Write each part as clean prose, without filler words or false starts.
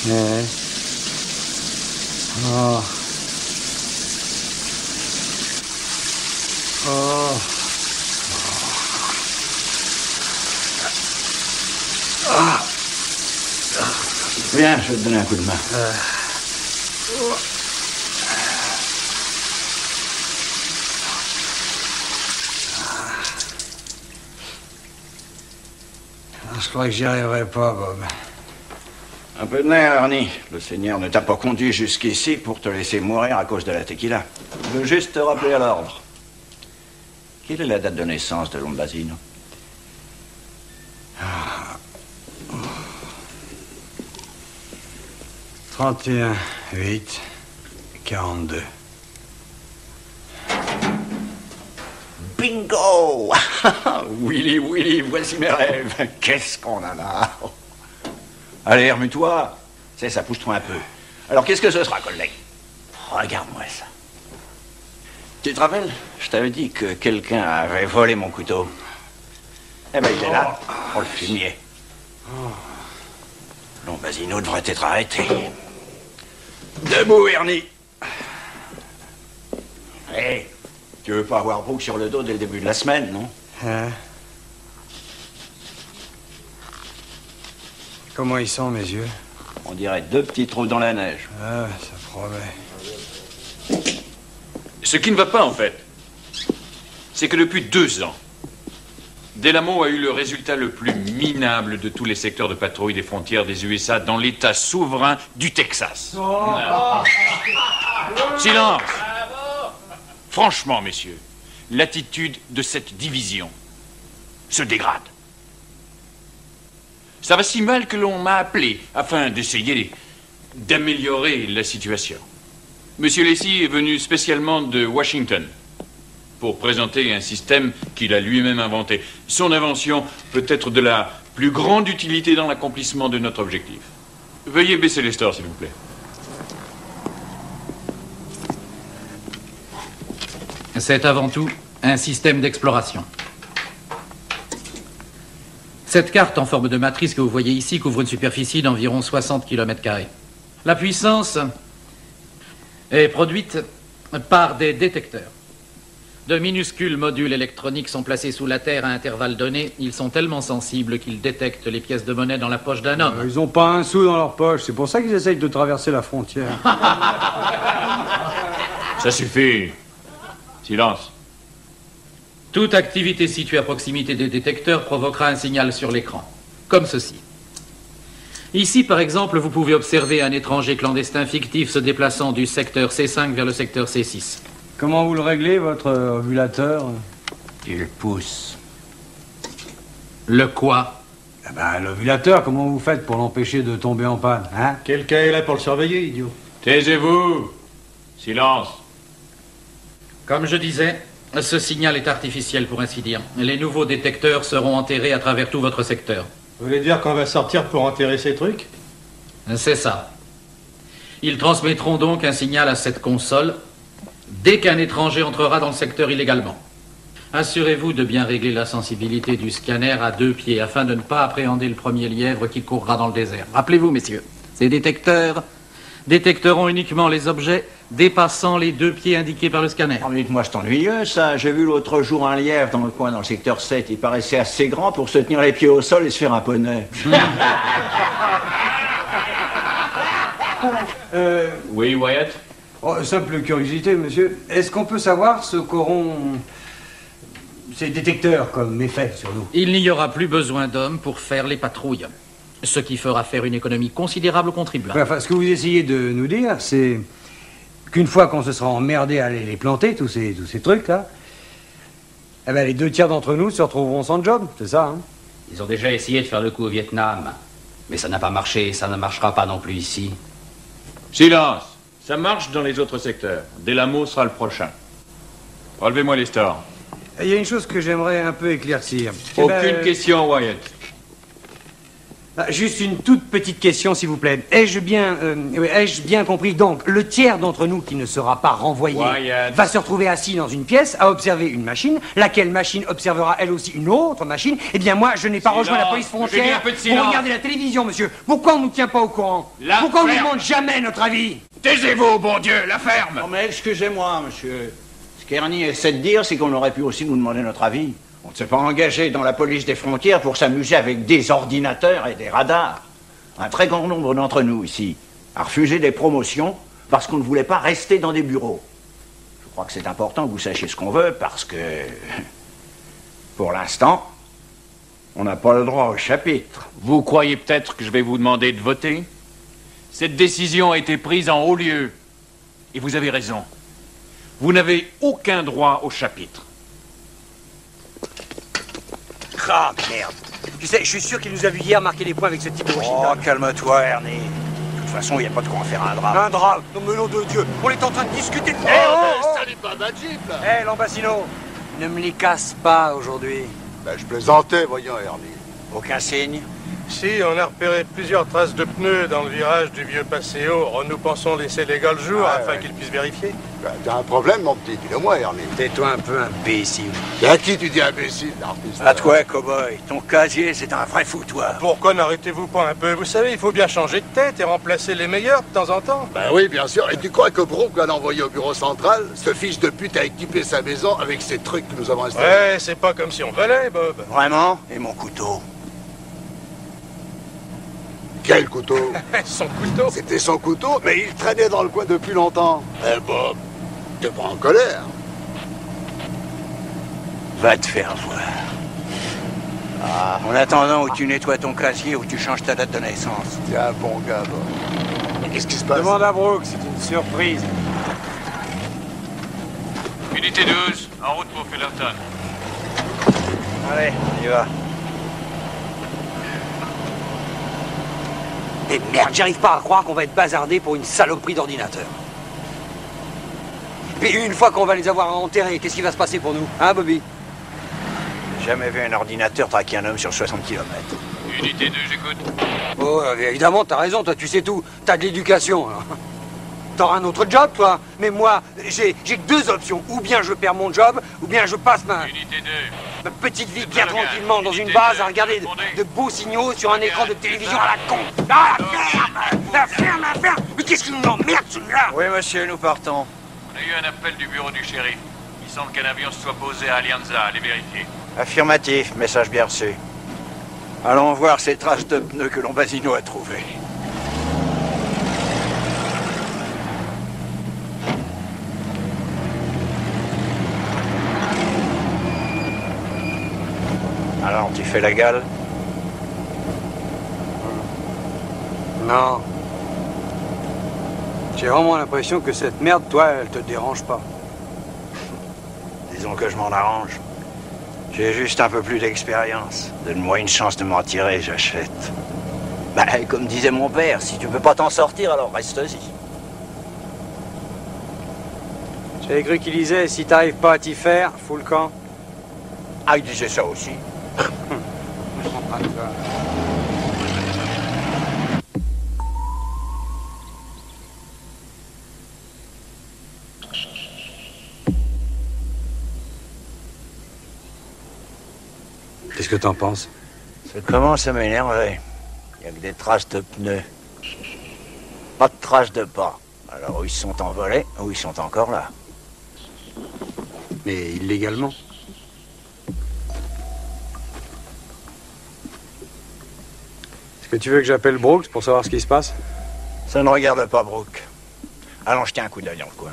Ouais. Oh. Oh. Ah. Viens, je vais te donner un coup de main. Je crois que j'y arriverai pas, Bob. Un peu de nerf, Ernie. Le Seigneur ne t'a pas conduit jusqu'ici pour te laisser mourir à cause de la tequila. Je veux juste te rappeler à l'ordre. Quelle est la date de naissance de Don Basino? 31/8/42. Bingo! Willy, Willy, voici mes rêves. Qu'est-ce qu'on en a? Allez, remue-toi. C'est ça, pousse-toi un peu. Alors, qu'est-ce que ce sera, collègue? Regarde-moi ça. Tu te rappelles? Je t'avais dit que quelqu'un avait volé mon couteau. Eh ben, il est là. Oh, le fumier. Don Basino devrait être arrêté. Debout, Ernie. Hé, tu veux pas avoir Brooke sur le dos dès le début de la semaine, non? Hein? Comment ils sont, mes yeux? On dirait 2 petits trous dans la neige. Ah, ça promet. Ce qui ne va pas, en fait, c'est que depuis 2 ans, Delamo a eu le résultat le plus minable de tous les secteurs de patrouille des frontières des USA dans l'État souverain du Texas. Silence! Franchement, messieurs, l'attitude de cette division se dégrade. Ça va si mal que l'on m'a appelé afin d'essayer d'améliorer la situation. Monsieur Lacy est venu spécialement de Washington pour présenter un système qu'il a lui-même inventé. Son invention peut être de la plus grande utilité dans l'accomplissement de notre objectif. Veuillez baisser les stores, s'il vous plaît. C'est avant tout un système d'exploration. Cette carte en forme de matrice que vous voyez ici couvre une superficie d'environ 60 km². La puissance est produite par des détecteurs. De minuscules modules électroniques sont placés sous la terre à intervalles donnés. Ils sont tellement sensibles qu'ils détectent les pièces de monnaie dans la poche d'un homme. Ils ont pas un sou dans leur poche, c'est pour ça qu'ils essayent de traverser la frontière. Ça suffit. Silence. Toute activité située à proximité des détecteurs provoquera un signal sur l'écran, comme ceci. Ici, par exemple, vous pouvez observer un étranger clandestin fictif se déplaçant du secteur C5 vers le secteur C6. Comment vous le réglez, votre ovulateur? Il pousse. Le quoi? Eh ben, l'ovulateur, comment vous faites pour l'empêcher de tomber en panne, hein? Quelqu'un est là pour le surveiller, idiot. Taisez-vous. Silence. Comme je disais, ce signal est artificiel pour ainsi dire. Les nouveaux détecteurs seront enterrés à travers tout votre secteur. Vous voulez dire qu'on va sortir pour enterrer ces trucs? C'est ça. Ils transmettront donc un signal à cette console dès qu'un étranger entrera dans le secteur illégalement. Assurez-vous de bien régler la sensibilité du scanner à 2 pieds afin de ne pas appréhender le premier lièvre qui courra dans le désert. Rappelez-vous, messieurs, ces détecteurs détecteront uniquement les objets dépassant les 2 pieds indiqués par le scanner. Oh, dites-moi, c'est ennuyeux, ça. J'ai vu l'autre jour un lièvre dans le coin, dans le secteur 7. Il paraissait assez grand pour se tenir les pieds au sol et se faire un poney. Oui, Wyatt? Oh, simple curiosité, monsieur. Est-ce qu'on peut savoir ce qu'auront ces détecteurs comme effet sur nous? Il n'y aura plus besoin d'hommes pour faire les patrouilles, ce qui fera faire une économie considérable aux contribuables. Enfin, ce que vous essayez de nous dire, c'est qu'une fois qu'on se sera emmerdé à aller les planter, tous ces trucs-là, eh ben, les 2 tiers d'entre nous se retrouveront sans job, c'est ça, hein? Ils ont déjà essayé de faire le coup au Vietnam, mais ça n'a pas marché, ça ne marchera pas non plus ici. Silence. Ça marche dans les autres secteurs. Delamo sera le prochain. Relevez-moi les stores. Il y a une chose que j'aimerais un peu éclaircir. Aucune question, Wyatt. Juste une toute petite question, s'il vous plaît. Ai-je bien compris, donc, le tiers d'entre nous qui ne sera pas renvoyé va se retrouver assis dans une pièce à observer une machine, laquelle machine observera elle aussi une autre machine. Eh bien, moi, je n'ai pas rejoint la police frontière pour regarder la télévision, monsieur. Pourquoi on ne nous tient pas au courant? Pourquoi on ne nous demande jamais notre avis? Taisez-vous, bon Dieu, la ferme! Non mais excusez-moi, monsieur. Ce qu'Ernie essaie de dire, c'est qu'on aurait pu aussi nous demander notre avis. On ne s'est pas engagé dans la police des frontières pour s'amuser avec des ordinateurs et des radars. Un très grand nombre d'entre nous, ici, a refusé des promotions parce qu'on ne voulait pas rester dans des bureaux. Je crois que c'est important que vous sachiez ce qu'on veut parce que, pour l'instant, on n'a pas le droit au chapitre. Vous croyez peut-être que je vais vous demander de voter? Cette décision a été prise en haut lieu. Et vous avez raison. Vous n'avez aucun droit au chapitre. Ah, merde. Tu sais, je suis sûr qu'il nous a vu hier marquer les points avec ce type de Washington. Oh, calme-toi, Ernie. De toute façon, il n'y a pas de quoi en faire un drame. Un drame? Non, mais nom de Dieu, on est en train de discuter de... Salut pas ma Jeep, là. Hé, Lambasino, ne me les casse pas aujourd'hui. Ben, je plaisantais, voyons, Ernie. Aucun signe? Si, on a repéré plusieurs traces de pneus dans le virage du vieux Paseo. Nous pensons laisser les gars le jour afin qu'ils puissent vérifier. Ben, t'as un problème, mon petit, dis-le-moi, Ernie. Tais-toi un peu, imbécile. Et à qui tu dis imbécile, l'artiste? À toi, cow-boy. Ton casier, c'est un vrai foutoir. Pourquoi n'arrêtez-vous pas un peu? Vous savez, il faut bien changer de tête et remplacer les meilleurs de temps en temps. Ben oui, bien sûr. Et tu crois que Brooke va l'envoyer au bureau central? Ce fils de pute a équipé sa maison avec ces trucs que nous avons installés. Ouais, c'est pas comme si on volait, Bob. Vraiment? Et mon couteau? Quel couteau? Son couteau. C'était son couteau, mais il traînait dans le coin depuis longtemps. Eh Bob, t'es pas en colère? Va te faire voir. En attendant, où tu nettoies ton casier, ou tu changes ta date de naissance. T'es un bon gars, Bob. Qu'est-ce qui se passe? Demande à Brooke, c'est une surprise. Unité 12, en route pour Fullerton. Allez, on y va. Et merde, j'arrive pas à croire qu'on va être bazardé pour une saloperie d'ordinateur. Puis une fois qu'on va les avoir enterrés, qu'est-ce qui va se passer pour nous? Hein, Bobby? J'ai jamais vu un ordinateur traquer un homme sur 60 km. Unité 2, j'écoute. Oh, évidemment, t'as raison, toi, tu sais tout. T'as de l'éducation, alors. T'auras un autre job, toi. Mais moi, j'ai que deux options. Ou bien je perds mon job, ou bien je passe ma Unité 2. petite vie bien tranquillement dans une base à regarder de beaux signaux sur un écran de télévision à la con. Ah, la ferme. Mais qu'est-ce qui nous emmerde, celui-là? Oui, monsieur, nous partons. On a eu un appel du bureau du shérif. Il semble qu'un avion se soit posé à Alianza. Allez vérifier. Affirmatif, message bien reçu. Allons voir ces traces de pneus que Lambasino a trouvées. Alors, tu fais la gale? Non. J'ai vraiment l'impression que cette merde, toi, elle te dérange pas. Disons que je m'en arrange. J'ai juste un peu plus d'expérience. Donne-moi une chance de m'en tirer, j'achète. Bah, comme disait mon père, si tu peux pas t'en sortir, alors reste-y. J'avais cru qu'il disait, si t'arrives pas à t'y faire, fous le camp. Ah, il disait ça aussi. Qu'est-ce que t'en penses? Ça commence à m'énerver. Il n'y a que des traces de pneus. Pas de traces de pas. Alors, ou ils sont envolés, ou ils sont encore là. Mais illégalement. Est-ce que tu veux que j'appelle Brooks pour savoir ce qui se passe? Ça ne regarde pas, Brooke. Allons jeter un coup d'œil dans le coin.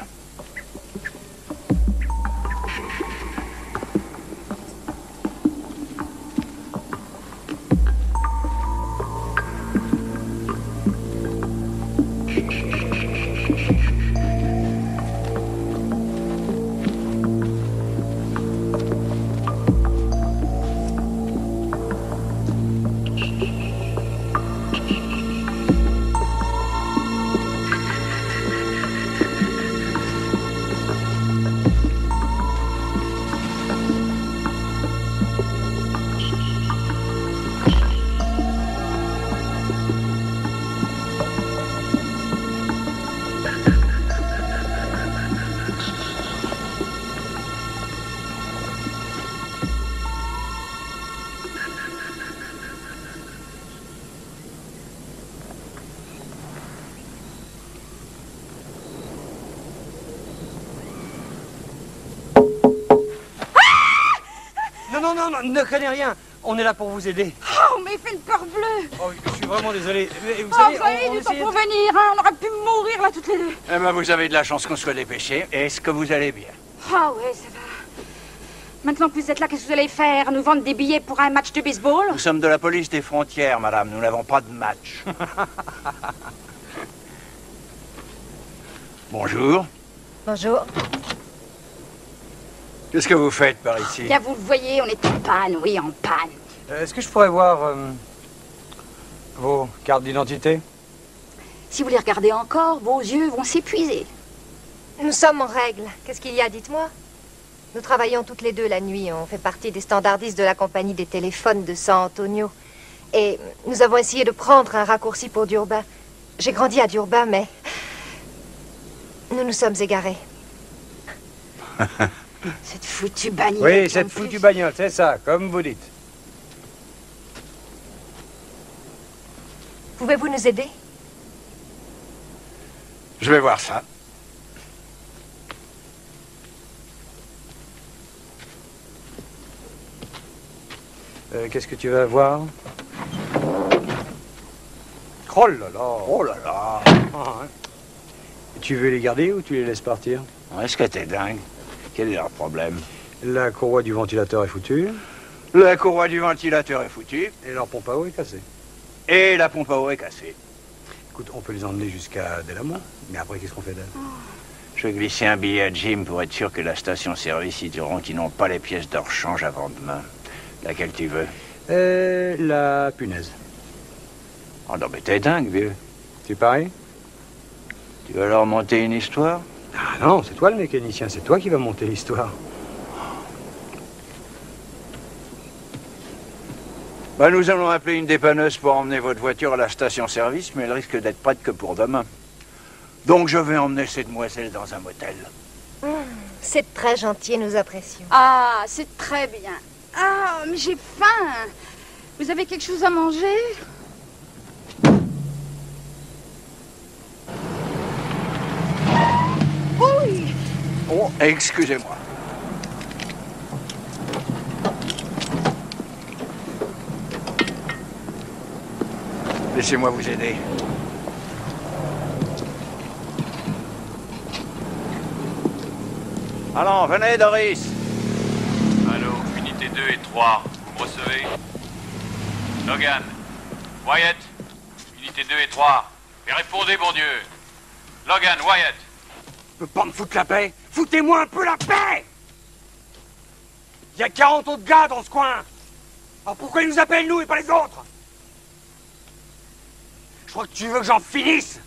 ne craignez rien. On est là pour vous aider. Oh, mais il fait une peur bleue. Oh, je suis vraiment désolé. Mais vous Vous savez, avez du temps pour venir, hein. On aurait pu mourir là toutes les deux. Eh ben, vous avez de la chance qu'on soit dépêchés. Est-ce que vous allez bien? Ah ouais, ça va. Maintenant que vous êtes là, qu'est-ce que vous allez faire? Nous vendre des billets pour un match de baseball? Nous sommes de la police des frontières, madame. Nous n'avons pas de match. Bonjour. Bonjour. Qu'est-ce que vous faites par ici? Bien, vous le voyez, on est en panne, oui, en panne. Est-ce que je pourrais voir vos cartes d'identité? Si vous les regardez encore, vos yeux vont s'épuiser. Nous sommes en règle. Qu'est-ce qu'il y a, dites-moi? Nous travaillons toutes les deux la nuit. On fait partie des standardistes de la compagnie des téléphones de San Antonio. Et nous avons essayé de prendre un raccourci pour Durban. J'ai grandi à Durban, mais nous nous sommes égarés. Cette foutue bagnole. Oui, cette foutue bagnole, c'est ça, comme vous dites. Pouvez-vous nous aider? Je vais voir ça. Qu'est-ce que tu vas voir? Oh là là! Oh là là! Ah, hein. Tu veux les garder ou tu les laisses partir? Est-ce que t'es dingue? Quel est leur problème? La courroie du ventilateur est foutue. La courroie du ventilateur est foutue. Et leur pompe à eau est cassée. Et la pompe à eau est cassée. Écoute, on peut les emmener jusqu'à Delamont. Mais après, qu'est-ce qu'on fait d'elle? Je vais glisser un billet à Jim pour être sûr que la station-service y diront qu'ils n'ont pas les pièces de rechange avant demain. Laquelle tu veux? La punaise. Oh non, mais t'es dingue, vieux. Tu paries? Tu vas leur monter une histoire? Ah non, c'est toi le mécanicien, c'est toi qui vas monter l'histoire. Bah, nous allons appeler une dépanneuse pour emmener votre voiture à la station-service, mais elle risque d'être prête que pour demain. Donc je vais emmener ces demoiselles dans un motel. C'est très gentil et nous apprécions. Ah, c'est très bien. Ah, mais j'ai faim. Vous avez quelque chose à manger? Oui. Oh, excusez-moi. Laissez-moi vous aider. Allons, venez, Doris. Allô, unité 2 et 3, vous me recevez? Logan, Wyatt, unité 2 et 3, et répondez, bon Dieu. Logan, Wyatt. Je peux pas me foutre la paix? Foutez-moi un peu la paix! Il y a 40 autres gars dans ce coin. Alors pourquoi ils nous appellent nous et pas les autres? Je crois que tu veux que j'en finisse.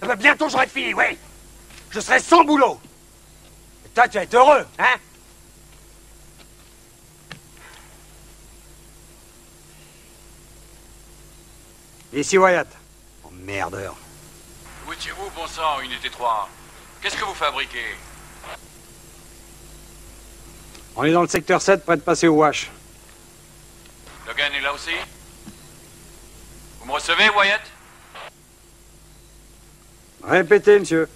Eh ben, bientôt j'aurai fini, oui. Je serai sans boulot. Et toi, tu vas être heureux, hein? Ici Wyatt. Oh, merdeur. Où étiez-vous, bon sang, unité 3? Qu'est-ce que vous fabriquez? On est dans le secteur 7, près de passer au Wash. Logan est là aussi? Vous me recevez, Wyatt? Répétez, monsieur.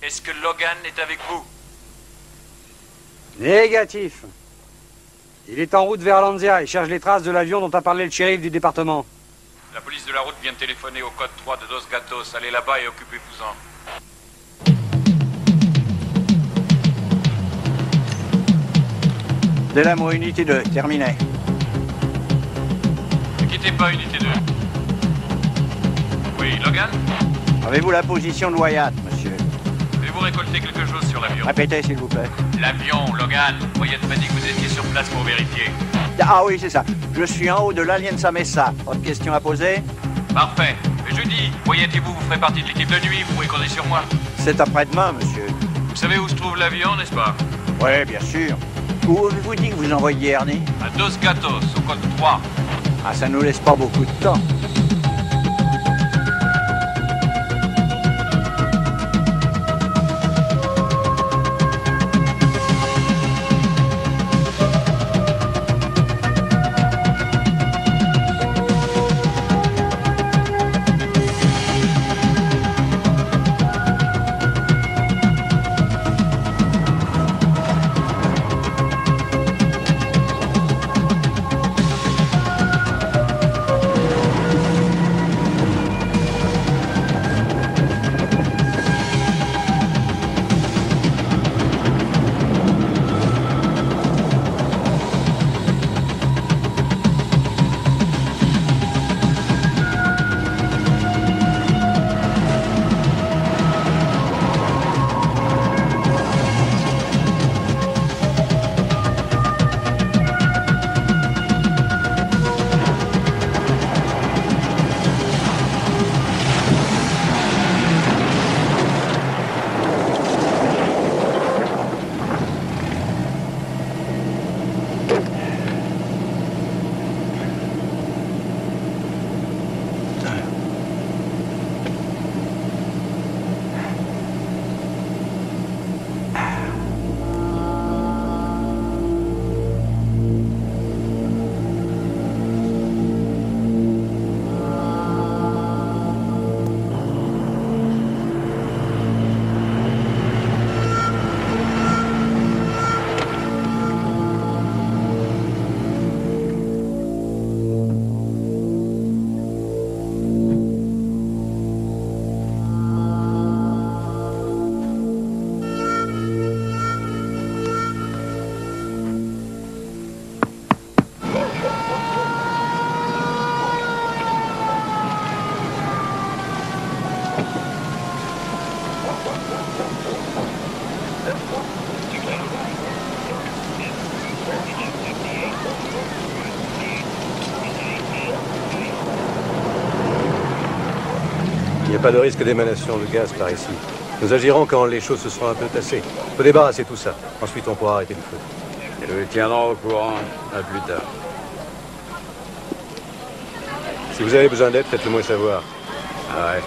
Est-ce que Logan est avec vous? Négatif. Il est en route vers Lanzia et cherche les traces de l'avion dont a parlé le shérif du département. La police de la route vient de téléphoner au code 3 de Dos Gatos. Allez là-bas et occupez-vous-en. Delamo, unité 2, terminé. Ne quittez pas, unité 2. Oui, Logan? Avez-vous la position de Wyatt, monsieur? Avez-vous récolté quelque chose sur l'avion? Répétez, s'il vous plaît. L'avion, Logan. Wyatt m'a dit que vous étiez sur place pour vérifier. Ah oui, c'est ça. Je suis en haut de l'Alianza Mesa. Autre question à poser? Parfait. Jeudi, Wyatt et vous ferez partie de l'équipe de nuit. Vous pouvez compter sur moi. C'est après-demain, monsieur. Vous savez où se trouve l'avion, n'est-ce pas? Oui, bien sûr. Où avez-vous dit que vous envoyiez Ernie? À Dos Gatos, au code 3. Ah, ça nous laisse pas beaucoup de temps. Il n'y a pas de risque d'émanation de gaz par ici. Nous agirons quand les choses se seront un peu tassées. Il faut débarrasser tout ça. Ensuite, on pourra arrêter le feu. Et nous tiendrons au courant. À plus tard. Si vous avez besoin d'aide, faites-le moi savoir. Ah ouais.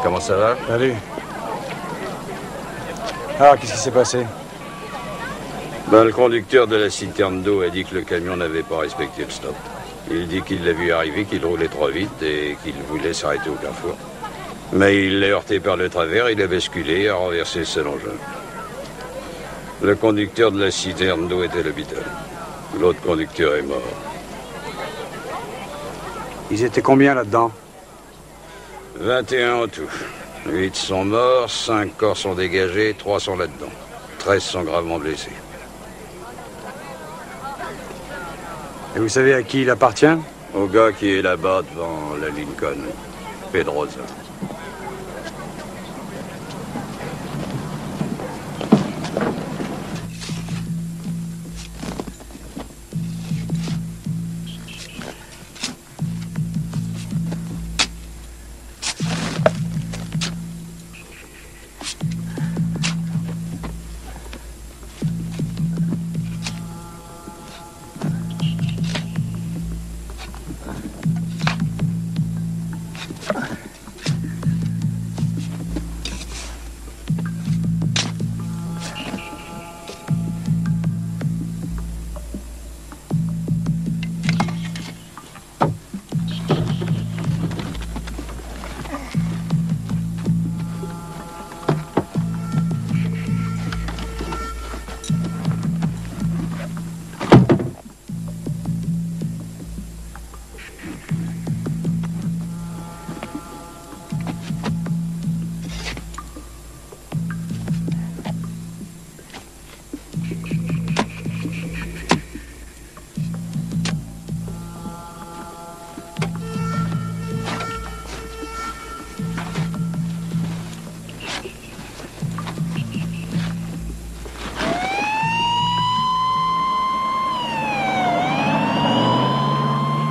Comment ça va? Salut. Ah, qu'est-ce qui s'est passé? Le conducteur de la citerne d'eau a dit que le camion n'avait pas respecté le stop. Il dit qu'il l'a vu arriver, qu'il roulait trop vite et qu'il voulait s'arrêter au carrefour. Mais il l'a heurté par le travers, il a basculé et a renversé seul engin. Le conducteur de la citerne d'eau est à l'hôpital. L'autre conducteur est mort. Ils étaient combien là-dedans? 21 en tout. 8 sont morts, 5 corps sont dégagés, 3 sont là-dedans. 13 sont gravement blessés. Et vous savez à qui il appartient? Au gars qui est là-bas devant la Lincoln, Pedrosa.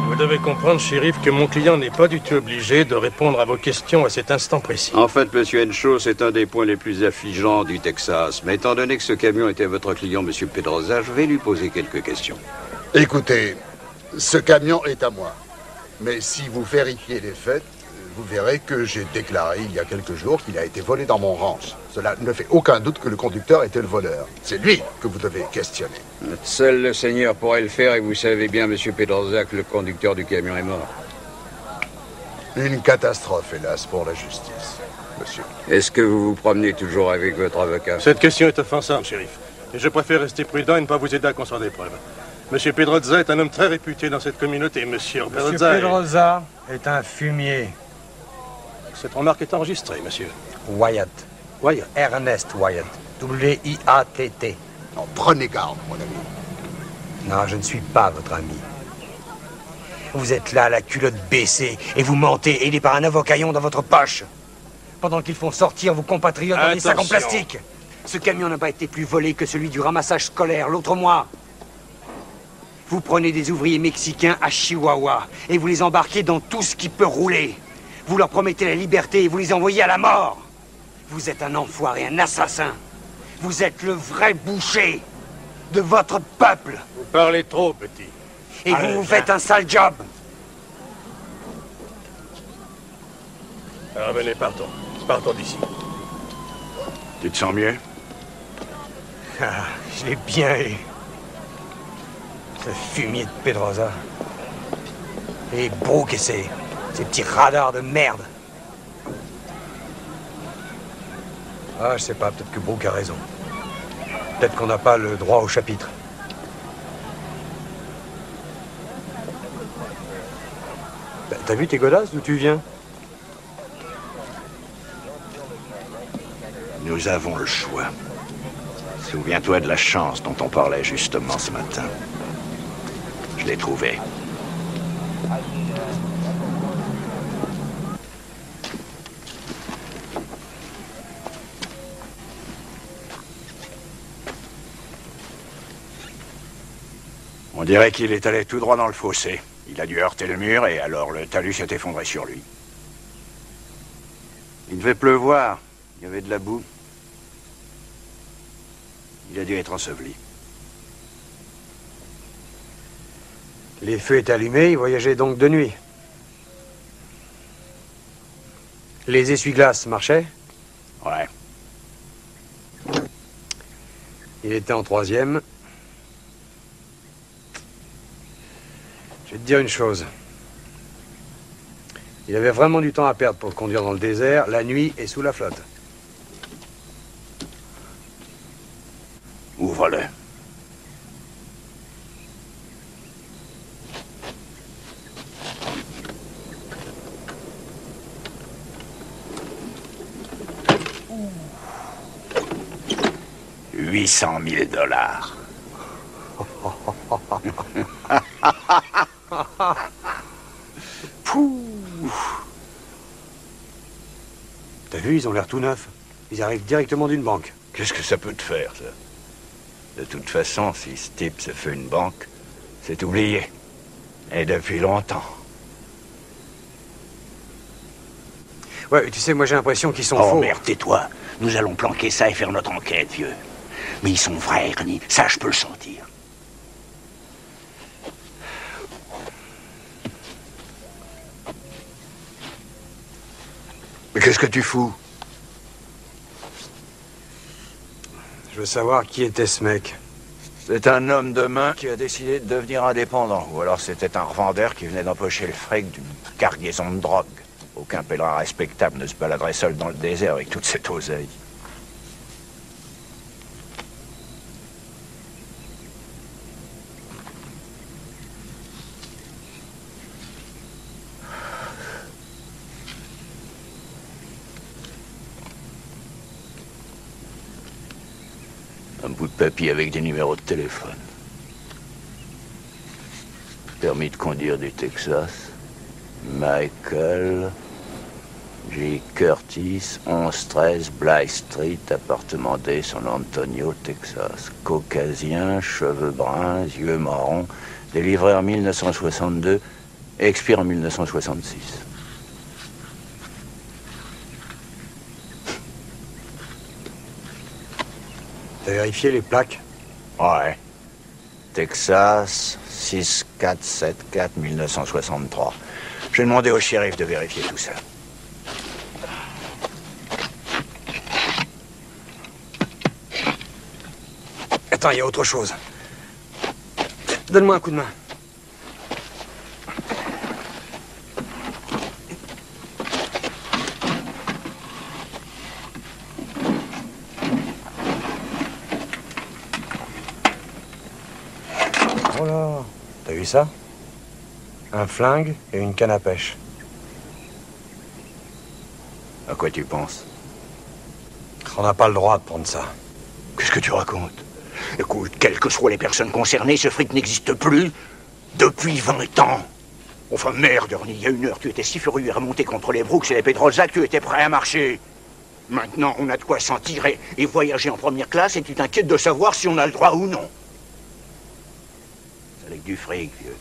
Vous devez comprendre, shérif, que mon client n'est pas du tout obligé de répondre à vos questions à cet instant précis. En fait, monsieur Henshaw, c'est un des points les plus affligeants du Texas. Mais étant donné que ce camion était votre client, monsieur Pedrosa, je vais lui poser quelques questions. Écoutez, ce camion est à moi. Mais si vous vérifiez les faits, vous verrez que j'ai déclaré il y a quelques jours qu'il a été volé dans mon ranch. Cela ne fait aucun doute que le conducteur était le voleur. C'est lui que vous devez questionner. Seul le Seigneur pourrait le faire et vous savez bien, monsieur Pedrosa, que le conducteur du camion est mort. Une catastrophe, hélas, pour la justice, monsieur. Est-ce que vous vous promenez toujours avec votre avocat? Cette question est offensante, shérif. Et je préfère rester prudent et ne pas vous aider à construire des preuves. Monsieur Pedrosa est un homme très réputé dans cette communauté, monsieur. Monsieur Pedrosa est un fumier. Cette remarque est enregistrée, monsieur. Wyatt. Wyatt. Ernest Wyatt. W-I-A-T-T. Non, prenez garde, mon ami. Non, je ne suis pas votre ami. Vous êtes là, la culotte baissée, et vous mentez, aidé par un avocaillon dans votre poche. Pendant qu'ils font sortir vos compatriotes dans des sacs en plastique. Ce camion n'a pas été plus volé que celui du ramassage scolaire l'autre mois. Vous prenez des ouvriers mexicains à Chihuahua et vous les embarquez dans tout ce qui peut rouler. Vous leur promettez la liberté et vous les envoyez à la mort. Vous êtes un enfoiré, un assassin. Vous êtes le vrai boucher de votre peuple. Vous parlez trop, petit. Et vous faites un sale job. Alors venez, partons. Partons d'ici. Tu te sens mieux? Ah, je l'ai bien eu. Ce fumier de Pedrosa. Et Brooke et ces petits radars de merde. Ah, je sais pas, peut-être que Brooke a raison. Peut-être qu'on n'a pas le droit au chapitre. T'as vu tes godasses d'où tu viens? Nous avons le choix. Souviens-toi de la chance dont on parlait justement ce matin. Je l'ai trouvée. On dirait qu'il est allé tout droit dans le fossé. Il a dû heurter le mur et alors le talus s'est effondré sur lui. Il devait pleuvoir. Il y avait de la boue. Il a dû être enseveli. Les feux étaient allumés, il voyageait donc de nuit. Les essuie-glaces marchaient? Ouais. Il était en 3e. Je vais te dire une chose. Il avait vraiment du temps à perdre pour te conduire dans le désert, la nuit et sous la flotte. Ouvre-le. $800 000. Pouh. T'as vu, ils ont l'air tout neufs. Ils arrivent directement d'une banque. Qu'est-ce que ça peut te faire, ça? De toute façon, si ce type se fait une banque, c'est oublié. Et depuis longtemps. Ouais, tu sais, moi j'ai l'impression qu'ils sont faux. faux. Oh merde, tais-toi. Nous allons planquer ça et faire notre enquête, vieux. Mais ils sont vrais, Ernie. Ça, je peux le sentir. Mais qu'est-ce que tu fous? Je veux savoir qui était ce mec. C'est un homme de main qui a décidé de devenir indépendant. Ou alors c'était un revendeur qui venait d'empocher le fric d'une cargaison de drogue. Aucun pèlerin respectable ne se baladerait seul dans le désert avec toute cette oseille. Un bout de papier avec des numéros de téléphone. Permis de conduire du Texas. Michael J. Curtis, 1113 Blythe Street, appartement D, San Antonio, Texas. Caucasien, cheveux bruns, yeux marrons, délivré en 1962, expire en 1966. T'as vérifié les plaques? Ouais. Texas, 6474 1963. J'ai demandé au shérif de vérifier tout ça. Attends, il y a autre chose. Donne-moi un coup de main. Oh là, t'as vu ça? Un flingue et une canne à pêche. À quoi tu penses? On n'a pas le droit de prendre ça. Qu'est-ce que tu racontes? Écoute, quelles que soient les personnes concernées, ce fric n'existe plus depuis 20 ans. Enfin, merde, Ernie, il y a 1 heure, tu étais si furieux à remonter contre les Brooks et les Pedroza que tu étais prêt à marcher. Maintenant, on a de quoi s'en tirer et voyager en première classe et tu t'inquiètes de savoir si on a le droit ou non. Ça n'est que du fric, vieux.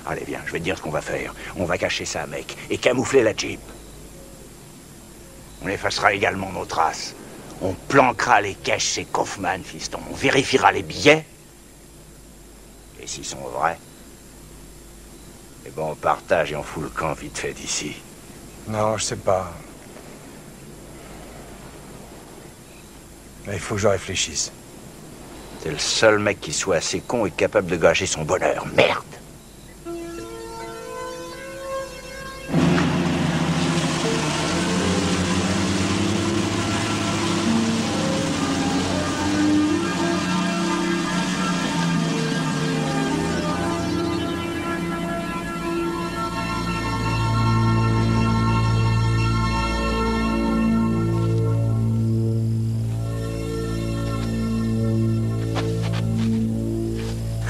Allez, viens, je vais te dire ce qu'on va faire. On va cacher ça, mec, et camoufler la Jeep. On effacera également nos traces. On planquera les caches chez Kaufman, fiston. On vérifiera les billets. Et s'ils sont vrais, eh ben on partage et on fout le camp vite fait d'ici. Non, je sais pas. Mais il faut que je réfléchisse. T'es le seul mec qui soit assez con et capable de gâcher son bonheur. Merde!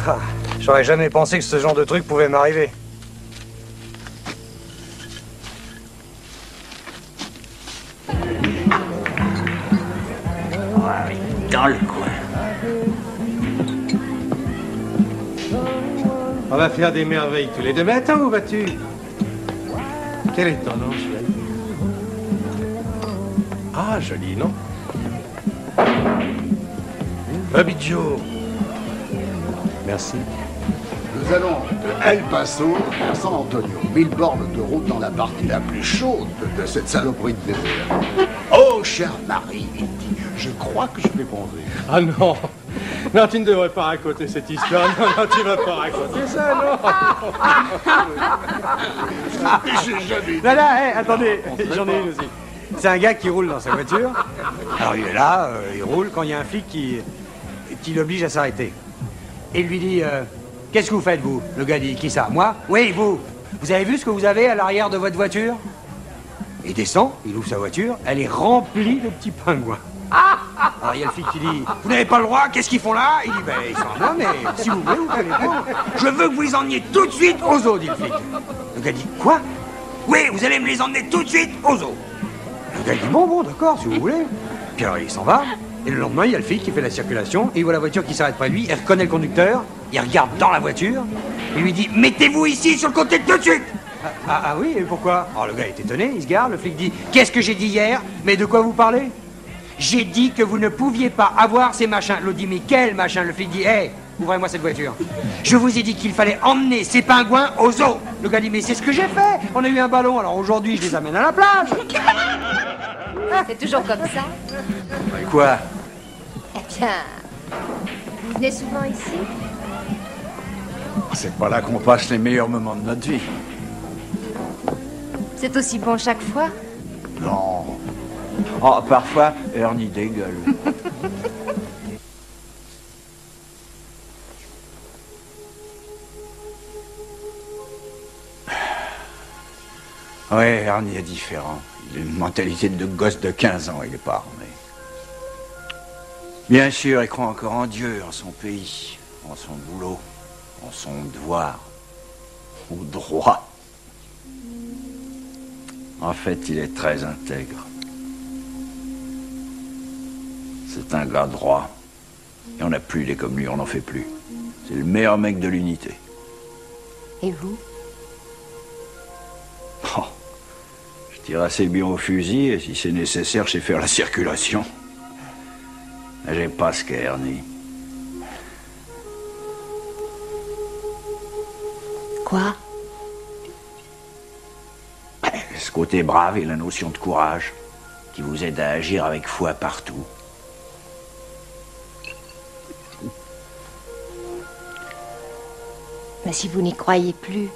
Ah, j'aurais jamais pensé que ce genre de truc pouvait m'arriver. Ouais, dans le coin. On va faire des merveilles tous les deux. Mais attends, où vas-tu? Quel est ton nom, chouette? Ah, joli nom. Bobby Joe. Merci. Nous allons de El Paso à San Antonio. 1000 bornes de route dans la partie la plus chaude de cette saloperie de désert. Oh, chère Marie, il dit, je crois que je vais mourir. Ah non. Non, tu ne devrais pas raconter cette histoire. Non, non, tu ne vas pas raconter ça, non. J'ai jamais dit. Là, là, attendez, j'en ai une aussi. C'est un gars qui roule dans sa voiture. Alors il est là, il roule quand il y a un flic qui l'oblige à s'arrêter. Et il lui dit, qu'est-ce que vous faites, vous? Le gars dit, qui ça? Moi? Oui, vous. Vous avez vu ce que vous avez à l'arrière de votre voiture? Il descend, il ouvre sa voiture, elle est remplie de petits pingouins. Alors il y a le flic qui dit, vous n'avez pas le droit, qu'est-ce qu'ils font là? Il dit, ben ils sont là, mais si vous voulez, vous pouvez les prendre. Je veux que vous les emmeniez tout de suite aux zoos, dit le flic. Le gars dit, quoi? Oui, vous allez me les emmener tout de suite aux zoos. Le gars dit, bon, d'accord, si vous voulez. Puis alors il s'en va, et le lendemain, il y a le flic qui fait la circulation, et il voit la voiture qui s'arrête près de lui, il reconnaît le conducteur, il regarde dans la voiture, il lui dit, mettez-vous ici sur le côté tout de suite. Ah oui, et pourquoi? Alors le gars est étonné, il se garde, le flic dit, qu'est-ce que j'ai dit hier? Mais de quoi vous parlez? J'ai dit que vous ne pouviez pas avoir ces machins. L'autre dit, mais quel machin? Le flic dit, hé, ouvrez-moi cette voiture. Je vous ai dit qu'il fallait emmener ces pingouins au zoo. Le gars dit, mais c'est ce que j'ai fait. On a eu un ballon, alors aujourd'hui, je les amène à la plage. C'est toujours comme ça? Et quoi? Eh bien, vous venez souvent ici? C'est pas là qu'on passe les meilleurs moments de notre vie. C'est aussi bon chaque fois? Non. Oh, parfois, Ernie dégueule. Ouais, Ernie est différent. Il a une mentalité de gosse de 15 ans, il est pas armé. Bien sûr, il croit encore en Dieu, en son pays, en son boulot, en son devoir, au droit. En fait, il est très intègre. C'est un gars droit. Il n'y en a plus des comme lui, on n'en fait plus. C'est le meilleur mec de l'unité. Et vous? Oh, je tire assez bien au fusil et si c'est nécessaire, je sais faire la circulation. Mais j'ai pas ce qu'est Ernie. Quoi? Ce côté brave et la notion de courage qui vous aide à agir avec foi partout. Mais si vous n'y croyez plus,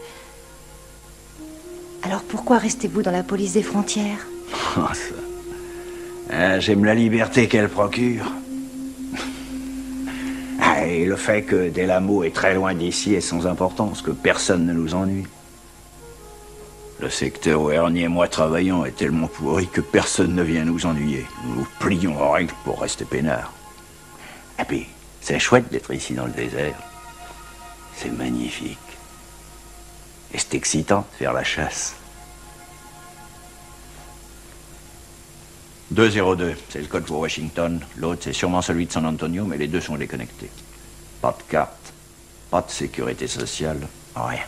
alors pourquoi restez-vous dans la police des frontières? Oh, ça. J'aime la liberté qu'elle procure. Et le fait que Delamo est très loin d'ici est sans importance, que personne ne nous ennuie. Le secteur où Ernie et moi travaillons est tellement pourri que personne ne vient nous ennuyer. Nous nous plions en règle pour rester peinards. Et puis, c'est chouette d'être ici dans le désert. C'est magnifique. Et c'est excitant de faire la chasse. 202, c'est le code pour Washington. L'autre, c'est sûrement celui de San Antonio, mais les deux sont déconnectés. Pas de carte, pas de sécurité sociale, rien.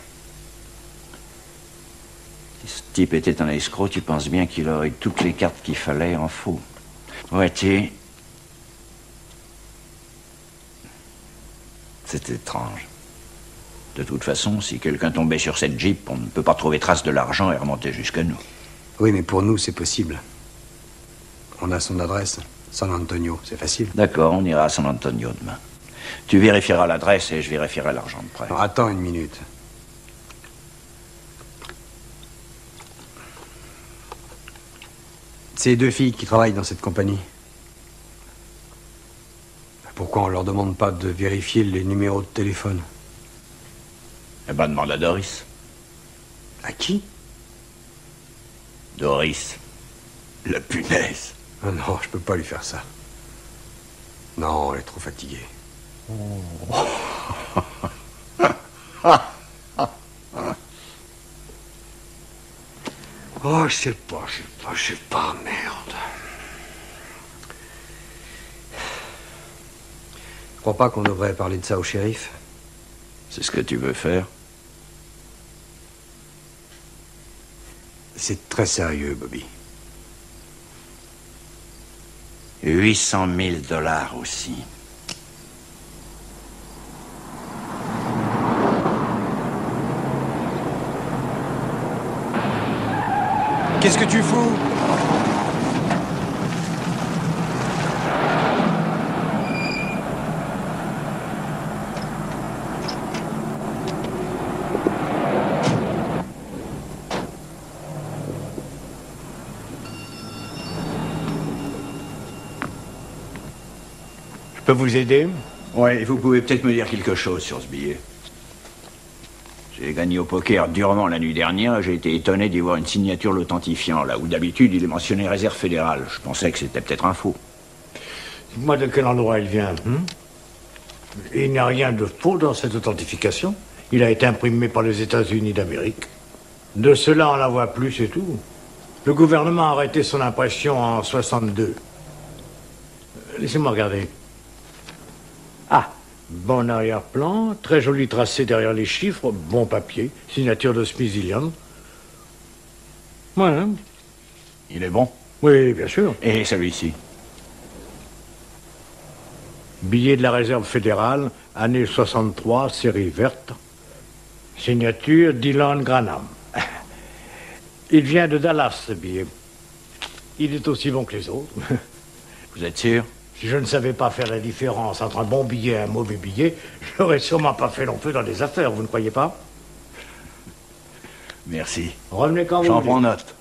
Si ce type était un escroc, tu penses bien qu'il aurait eu toutes les cartes qu'il fallait en faux. Ouais, c'est étrange. De toute façon, si quelqu'un tombait sur cette Jeep, on ne peut pas trouver trace de l'argent et remonter jusqu'à nous. Oui, mais pour nous, c'est possible. On a son adresse, San Antonio, c'est facile. D'accord, on ira à San Antonio demain. Tu vérifieras l'adresse et je vérifierai l'argent de prêt. Alors, attends une minute. C'est deux filles qui travaillent dans cette compagnie. Pourquoi on leur demande pas de vérifier les numéros de téléphone? Eh ben, demande à Doris. À qui? Doris. La punaise. Ah non, je peux pas lui faire ça. Non, elle est trop fatiguée. Oh, je sais pas, merde. Je crois pas qu'on devrait parler de ça au shérif. C'est ce que tu veux faire? C'est très sérieux, Bobby. 800 000 $ aussi. Qu'est-ce que tu fous? Je peux vous aider? Ouais, vous pouvez peut-être me dire quelque chose sur ce billet. J'ai gagné au poker durement la nuit dernière et j'ai été étonné d'y voir une signature l'authentifiant, là où d'habitude il est mentionné réserve fédérale. Je pensais que c'était peut-être un faux. Dites-moi de quel endroit il vient. Il n'y a rien de faux dans cette authentification. Il a été imprimé par les États-Unis d'Amérique. De cela, on la voit plus, c'est tout. Le gouvernement a arrêté son impression en 62. Laissez-moi regarder. Ah, bon arrière-plan, très joli tracé derrière les chiffres, bon papier, signature de Smithsonian. Ouais. Hein? Il est bon? Oui, bien sûr. Et celui-ci? Billet de la réserve fédérale, année 63, série verte. Signature Dylan Granham. Il vient de Dallas, ce billet. Il est aussi bon que les autres. Vous êtes sûr? Si je ne savais pas faire la différence entre un bon billet et un mauvais billet, je n'aurais sûrement pas fait long feu dans les affaires, vous ne croyez pas? Merci. Revenez quand vous voulez. J'en prends note.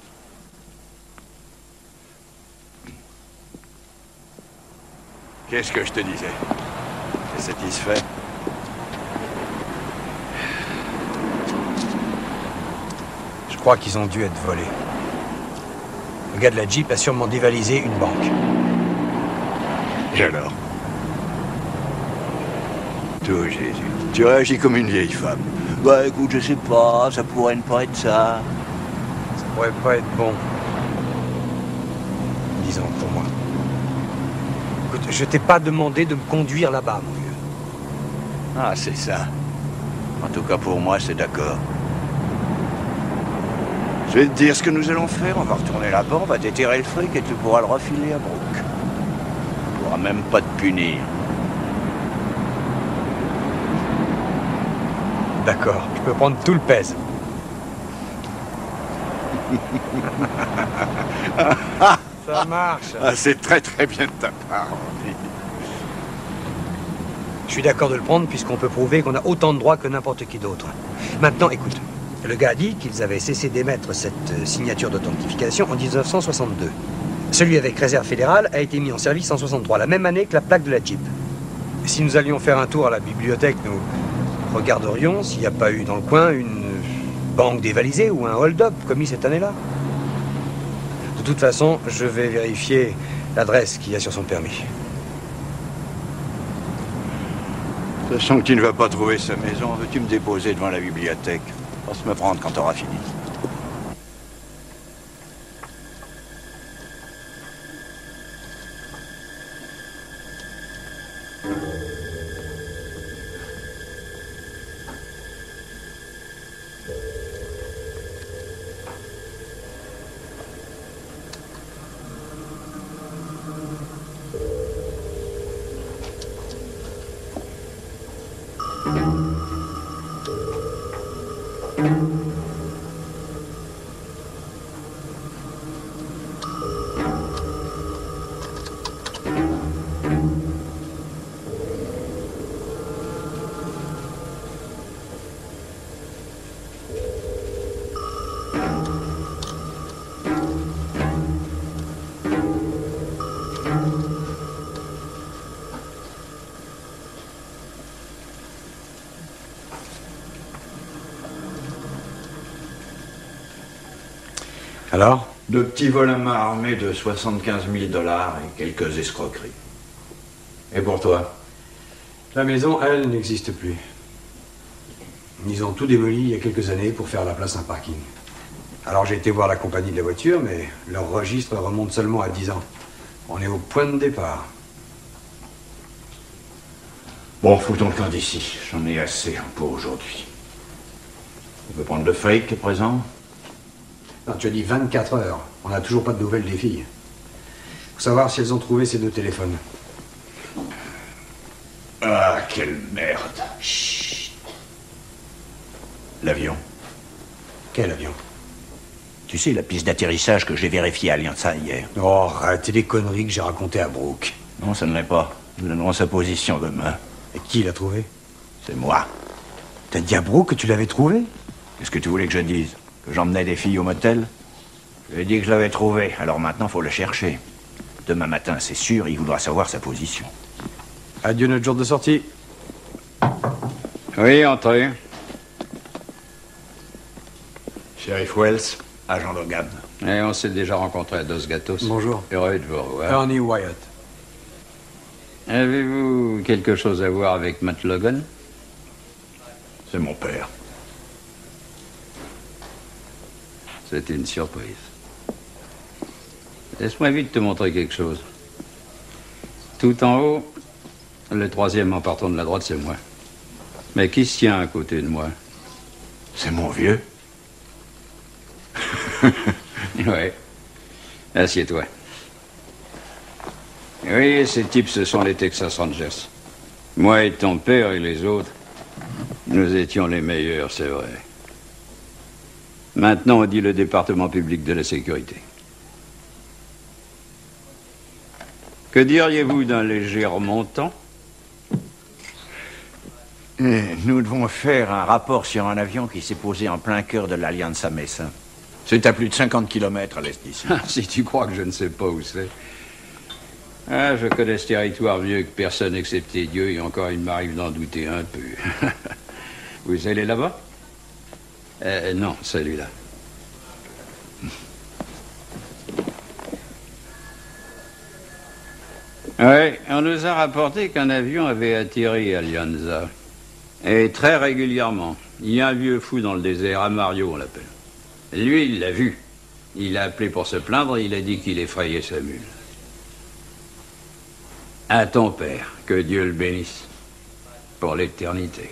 Qu'est-ce que je te disais? T'es satisfait? Je crois qu'ils ont dû être volés. Le gars de la Jeep a sûrement dévalisé une banque. Et alors? Toi, Jésus, tu réagis comme une vieille femme. Bah écoute, je sais pas, ça pourrait ne pas être ça. Ça pourrait pas être bon. Disons pour moi. Écoute, je t'ai pas demandé de me conduire là-bas, mon vieux. Ah, c'est ça. En tout cas, pour moi, c'est d'accord. Je vais te dire ce que nous allons faire. On va retourner là-bas, on va déterrer le fric et tu pourras le refiler à Brooke. On pourra même pas te punir. D'accord, je peux prendre tout le pèse. Ça marche. Ah, c'est très très bien de ta part. Je suis d'accord de le prendre puisqu'on peut prouver qu'on a autant de droits que n'importe qui d'autre. Maintenant, écoute. Le gars a dit qu'ils avaient cessé d'émettre cette signature d'authentification en 1962. Celui avec réserve fédérale a été mis en service en 63, la même année que la plaque de la Jeep. Si nous allions faire un tour à la bibliothèque, nous regarderions s'il n'y a pas eu dans le coin une banque dévalisée ou un hold-up commis cette année-là. De toute façon, je vais vérifier l'adresse qu'il y a sur son permis. Sachant que tu ne vas pas trouver sa maison, veux-tu me déposer devant la bibliothèque? Passe me prendre quand t'auras fini. Alors? De petits vols à main armés de 75 000 $ et quelques escroqueries. Et pour toi? La maison, elle, n'existe plus. Ils ont tout démoli il y a quelques années pour faire à la place un parking. Alors j'ai été voir la compagnie de la voiture, mais leur registre remonte seulement à 10 ans. On est au point de départ. Bon, foutons le camp d'ici. J'en ai assez pour aujourd'hui. On peut prendre le fric à présent? Non, tu as dit 24 heures. On n'a toujours pas de nouvelles des filles. Faut savoir si elles ont trouvé ces 2 téléphones. Ah, quelle merde. Chut. L'avion. Quel avion? Tu sais, la piste d'atterrissage que j'ai vérifiée à Alianza hier. Oh, arrête les conneries que j'ai racontées à Brooke. Non, ça ne l'est pas. Nous donnerons sa position demain. Et qui l'a trouvé? C'est moi. T'as dit à Brooke que tu l'avais trouvé? Qu'est-ce que tu voulais que je dise? Que j'emmenais des filles au motel? Je lui ai dit que je l'avais trouvé, alors maintenant faut le chercher. Demain matin, c'est sûr, il voudra savoir sa position. Adieu notre jour de sortie. Oui, entrez. Sheriff Wells, agent Logan. Et on s'est déjà rencontrés à Dos Gatos. Bonjour. Heureux de vous revoir. Ernie Wyatt. Avez-vous quelque chose à voir avec Matt Logan? C'est mon père. C'est une surprise. Laisse-moi vite te montrer quelque chose. Tout en haut, le 3e en partant de la droite, c'est moi. Mais qui se tient à côté de moi? C'est mon vieux. Ouais. Assieds-toi. Oui, ces types, ce sont les Texas Rangers. Moi et ton père et les autres, nous étions les meilleurs, c'est vrai. Maintenant, on dit le département public de la sécurité. Que diriez-vous d'un léger remontant? Nous devons faire un rapport sur un avion qui s'est posé en plein cœur de l'Alianza Mesa. C'est à plus de 50 km à l'est d'ici. Si tu crois que je ne sais pas où c'est. Ah, je connais ce territoire mieux que personne excepté Dieu, et encore il m'arrive d'en douter un peu. Vous allez là-bas? Non, celui-là. Oui, on nous a rapporté qu'un avion avait atterri à Alianza. Et très régulièrement. Il y a un vieux fou dans le désert, Amario on l'appelle. Lui, il l'a vu. Il a appelé pour se plaindre et il a dit qu'il effrayait sa mule. À ton père, que Dieu le bénisse. Pour l'éternité.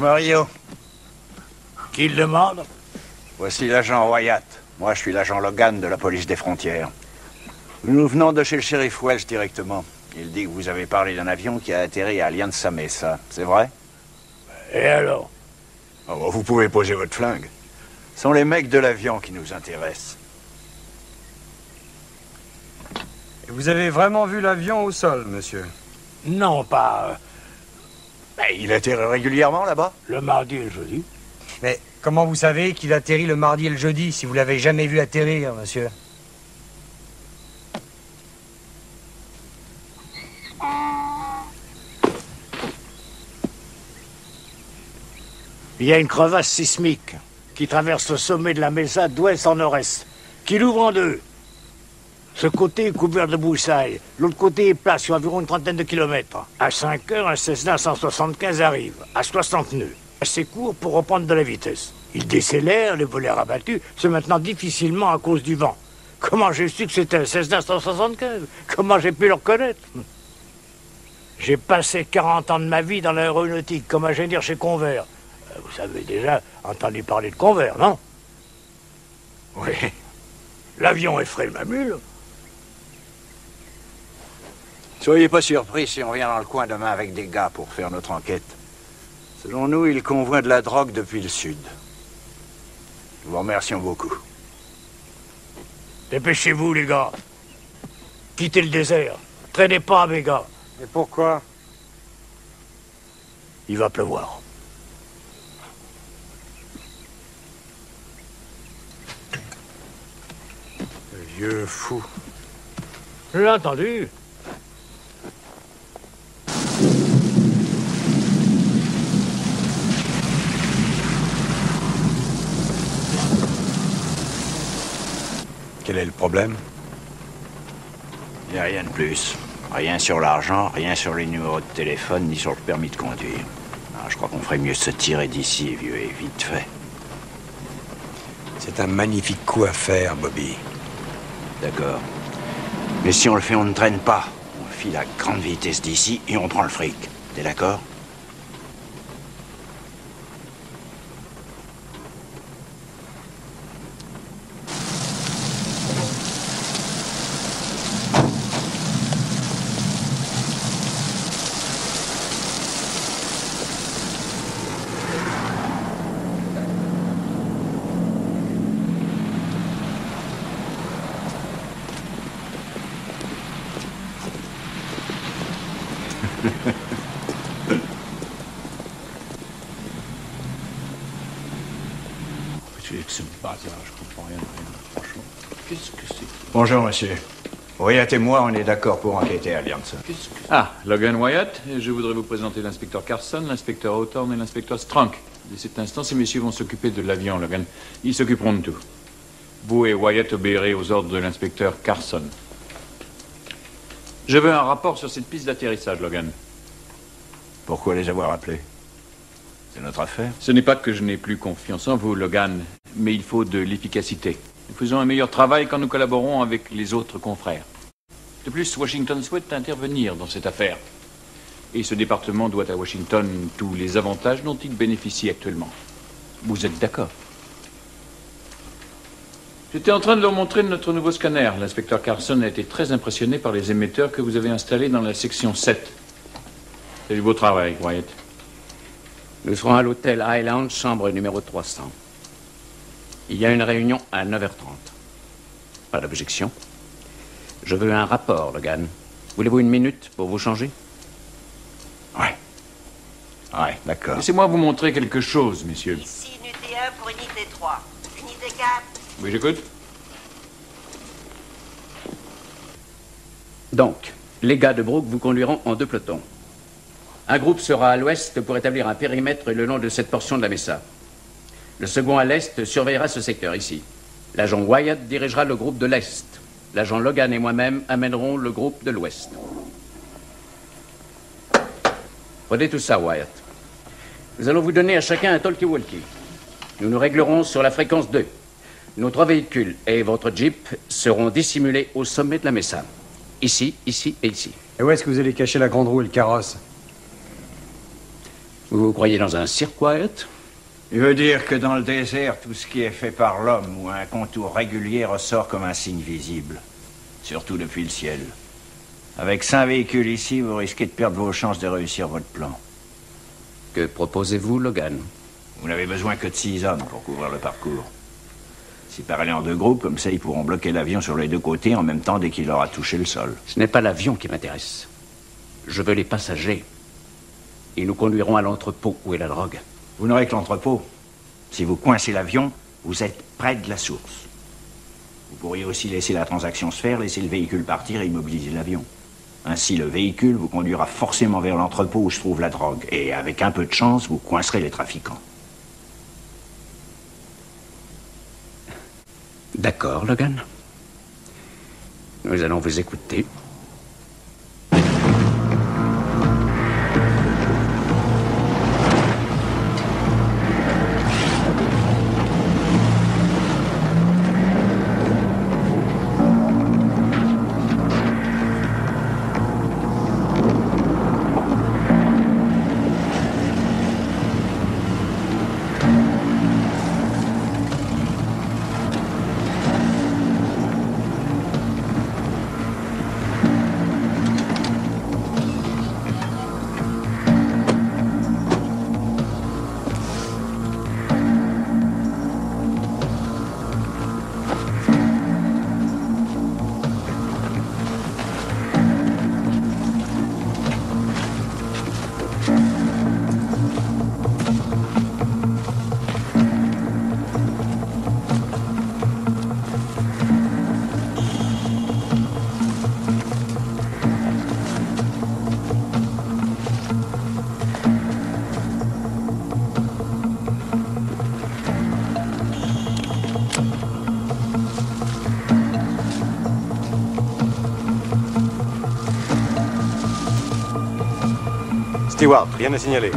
Mario. Qui le demande? Voici l'agent Wyatt. Moi, je suis l'agent Logan de la police des frontières. Nous venons de chez le shérif Wells directement. Il dit que vous avez parlé d'un avion qui a atterri à Alianza Mesa. C'est vrai? Et alors? Oh, vous pouvez poser votre flingue. Ce sont les mecs de l'avion qui nous intéressent. Et vous avez vraiment vu l'avion au sol, monsieur? Non, pas... Il atterrit régulièrement là-bas? Le mardi et le jeudi. Mais comment vous savez qu'il atterrit le mardi et le jeudi si vous l'avez jamais vu atterrir, monsieur? Il y a une crevasse sismique qui traverse le sommet de la Mesa d'ouest en nord-est, qui l'ouvre en deux. Ce côté est couvert de broussailles, l'autre côté est plat sur environ une trentaine de kilomètres. À 5 heures, un Cessna 175 arrive, à 60 nœuds, assez court pour reprendre de la vitesse. Il décélère, le volet rabattu, c'est maintenant difficilement à cause du vent. Comment j'ai su que c'était un Cessna 175? Comment j'ai pu le reconnaître? J'ai passé 40 ans de ma vie dans l'aéronautique comme ingénieur chez Convair. Vous avez déjà entendu parler de Convair, non? Oui. L'avion effraie ma mule. Soyez pas surpris si on vient dans le coin demain avec des gars pour faire notre enquête. Selon nous, ils convoient de la drogue depuis le sud. Nous vous remercions beaucoup. Dépêchez-vous, les gars. Quittez le désert. Traînez pas, mes gars. Et pourquoi? Il va pleuvoir. Le vieux fou. J'ai entendu. Quel est le problème? Il n'y a rien de plus. Rien sur l'argent, rien sur les numéros de téléphone, ni sur le permis de conduire. Ah, je crois qu'on ferait mieux de se tirer d'ici, vieux, et vite fait. C'est un magnifique coup à faire, Bobby. D'accord. Mais si on le fait, on ne traîne pas. On file à grande vitesse d'ici et on prend le fric. T'es d'accord? Ce bazar, je comprends rien, franchement. Qu'est-ce que c'est? Bonjour, monsieur. Wyatt et moi, on est d'accord pour enquêter à Lianza. Ah, Logan Wyatt, et je voudrais vous présenter l'inspecteur Carson, l'inspecteur Hawthorne et l'inspecteur Strank. Dès cet instant, ces messieurs vont s'occuper de l'avion, Logan. Ils s'occuperont de tout. Vous et Wyatt obéirez aux ordres de l'inspecteur Carson. Je veux un rapport sur cette piste d'atterrissage, Logan. Pourquoi les avoir appelés? C'est notre affaire. Ce n'est pas que je n'ai plus confiance en vous, Logan, mais il faut de l'efficacité. Nous faisons un meilleur travail quand nous collaborons avec les autres confrères. De plus, Washington souhaite intervenir dans cette affaire. Et ce département doit à Washington tous les avantages dont il bénéficie actuellement. Vous êtes d'accord? J'étais en train de leur montrer notre nouveau scanner. L'inspecteur Carson a été très impressionné par les émetteurs que vous avez installés dans la section 7. C'est du beau travail, Wyatt. Nous serons à l'hôtel Highland, chambre numéro 300. Il y a une réunion à 9h30. Pas d'objection. Je veux un rapport, Logan. Voulez-vous une minute pour vous changer? Ouais, d'accord. Laissez-moi vous montrer quelque chose, messieurs. Ici, unité 1 pour unité 3. Unité 4. Oui, j'écoute. Donc, les gars de Brooke vous conduiront en 2 pelotons. Un groupe sera à l'ouest pour établir un périmètre le long de cette portion de la Mesa. Le second à l'est surveillera ce secteur ici. L'agent Wyatt dirigera le groupe de l'est. L'agent Logan et moi-même amènerons le groupe de l'ouest. Prenez tout ça, Wyatt. Nous allons vous donner à chacun un talkie-walkie. Nous nous réglerons sur la fréquence 2. Nos 3 véhicules et votre Jeep seront dissimulés au sommet de la Mesa. Ici, ici et ici. Et où est-ce que vous allez cacher la grande roue et le carrosse? Vous croyez dans un cirque, Wyatt? Il veut dire que dans le désert, tout ce qui est fait par l'homme ou un contour régulier ressort comme un signe visible. Surtout depuis le ciel. Avec 5 véhicules ici, vous risquez de perdre vos chances de réussir votre plan. Que proposez-vous, Logan? Vous n'avez besoin que de 6 hommes pour couvrir le parcours. Séparez-les en 2 groupes, comme ça ils pourront bloquer l'avion sur les 2 côtés en même temps dès qu'il aura touché le sol. Ce n'est pas l'avion qui m'intéresse. Je veux les passagers. Ils nous conduiront à l'entrepôt où est la drogue. Vous n'aurez que l'entrepôt. Si vous coincez l'avion, vous êtes près de la source. Vous pourriez aussi laisser la transaction se faire, laisser le véhicule partir et immobiliser l'avion. Ainsi, le véhicule vous conduira forcément vers l'entrepôt où se trouve la drogue. Et avec un peu de chance, vous coincerez les trafiquants. D'accord, Logan. Nous allons vous écouter. Stewart, rien à signaler.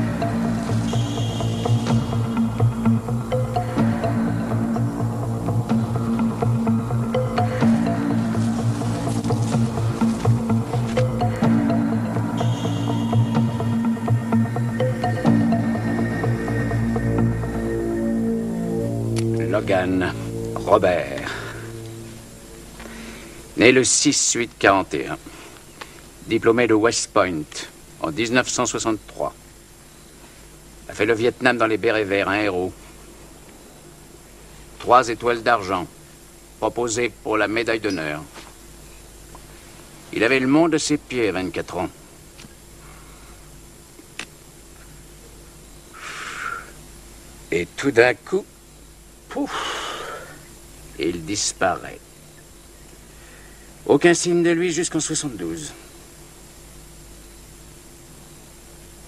Logan Robert, né le 6/8/41, diplômé de West Point en 1963. A fait le Vietnam dans les bérets verts, un héros. 3 étoiles d'argent, proposées pour la médaille d'honneur. Il avait le monde à ses pieds à 24 ans. Et tout d'un coup, pouf, il disparaît. Aucun signe de lui jusqu'en 72.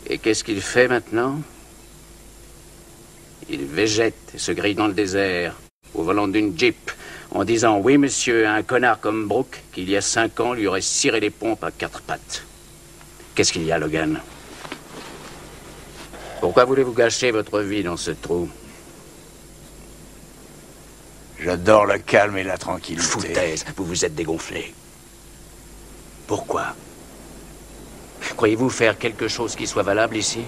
Et qu'est-ce qu'il fait maintenant? Il végète et se grille dans le désert, au volant d'une Jeep, en disant « Oui, monsieur, un connard comme Brooke, qu'il y a 5 ans, lui aurait ciré les pompes à 4 pattes. » Qu'est-ce qu'il y a, Logan? Pourquoi voulez-vous gâcher votre vie dans ce trou? J'adore le calme et la tranquillité. Foutaise, vous vous êtes dégonflé. Pourquoi? Croyez-vous faire quelque chose qui soit valable ici?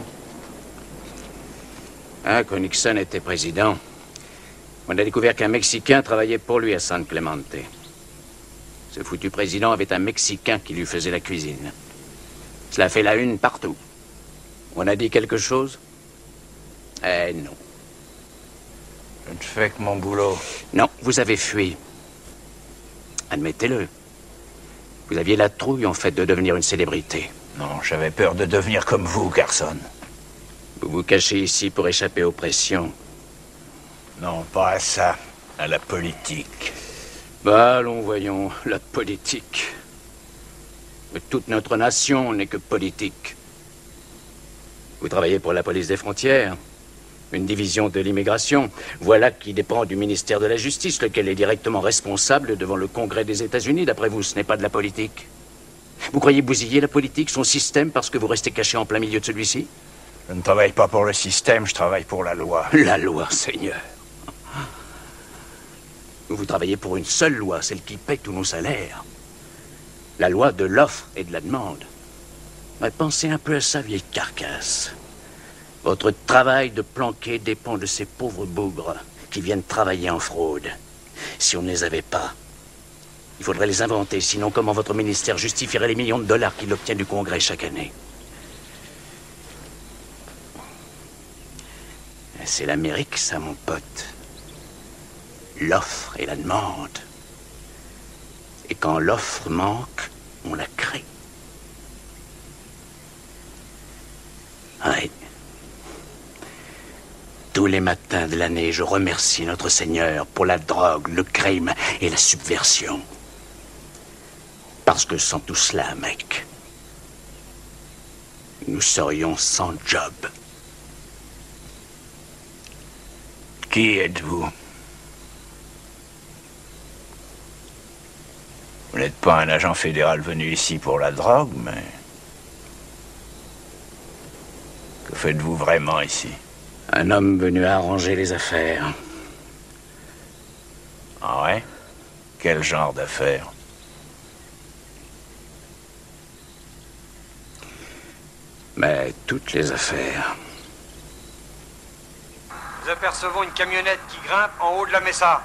Quand Nixon était président, on a découvert qu'un Mexicain travaillait pour lui à San Clemente. Ce foutu président avait un Mexicain qui lui faisait la cuisine. Cela fait la une partout. On a dit quelque chose? Eh non. Je ne fais que mon boulot. Non, vous avez fui. Admettez-le. Vous aviez la trouille, en fait, de devenir une célébrité. Non, j'avais peur de devenir comme vous, Carson. Vous vous cachez ici pour échapper aux pressions. Non, pas à ça. À la politique. Bah, allons, voyons, la politique. Mais toute notre nation n'est que politique. Vous travaillez pour la police des frontières, une division de l'immigration. Voilà qui dépend du ministère de la Justice, lequel est directement responsable devant le Congrès des États-Unis. D'après vous, ce n'est pas de la politique. Vous croyez bousiller la politique, son système, parce que vous restez caché en plein milieu de celui-ci? Je ne travaille pas pour le système, je travaille pour la loi. La loi, Seigneur. Vous travaillez pour une seule loi, celle qui paie tous nos salaires. La loi de l'offre et de la demande. Mais pensez un peu à ça, vieille carcasse. Votre travail de planquer dépend de ces pauvres bougres qui viennent travailler en fraude. Si on ne les avait pas, il faudrait les inventer, sinon comment votre ministère justifierait les millions de dollars qu'il obtient du Congrès chaque année? C'est l'Amérique, ça, mon pote. L'offre et la demande. Et quand l'offre manque, on la crée. Oui. Tous les matins de l'année, je remercie notre Seigneur pour la drogue, le crime et la subversion. Parce que sans tout cela, mec, nous serions sans job. Qui êtes-vous? Vous n'êtes pas un agent fédéral venu ici pour la drogue, mais... Que faites-vous vraiment ici? Un homme venu arranger les affaires. Ah ouais? Quel genre d'affaires? Mais toutes les affaires. Nous apercevons une camionnette qui grimpe en haut de la Mesa.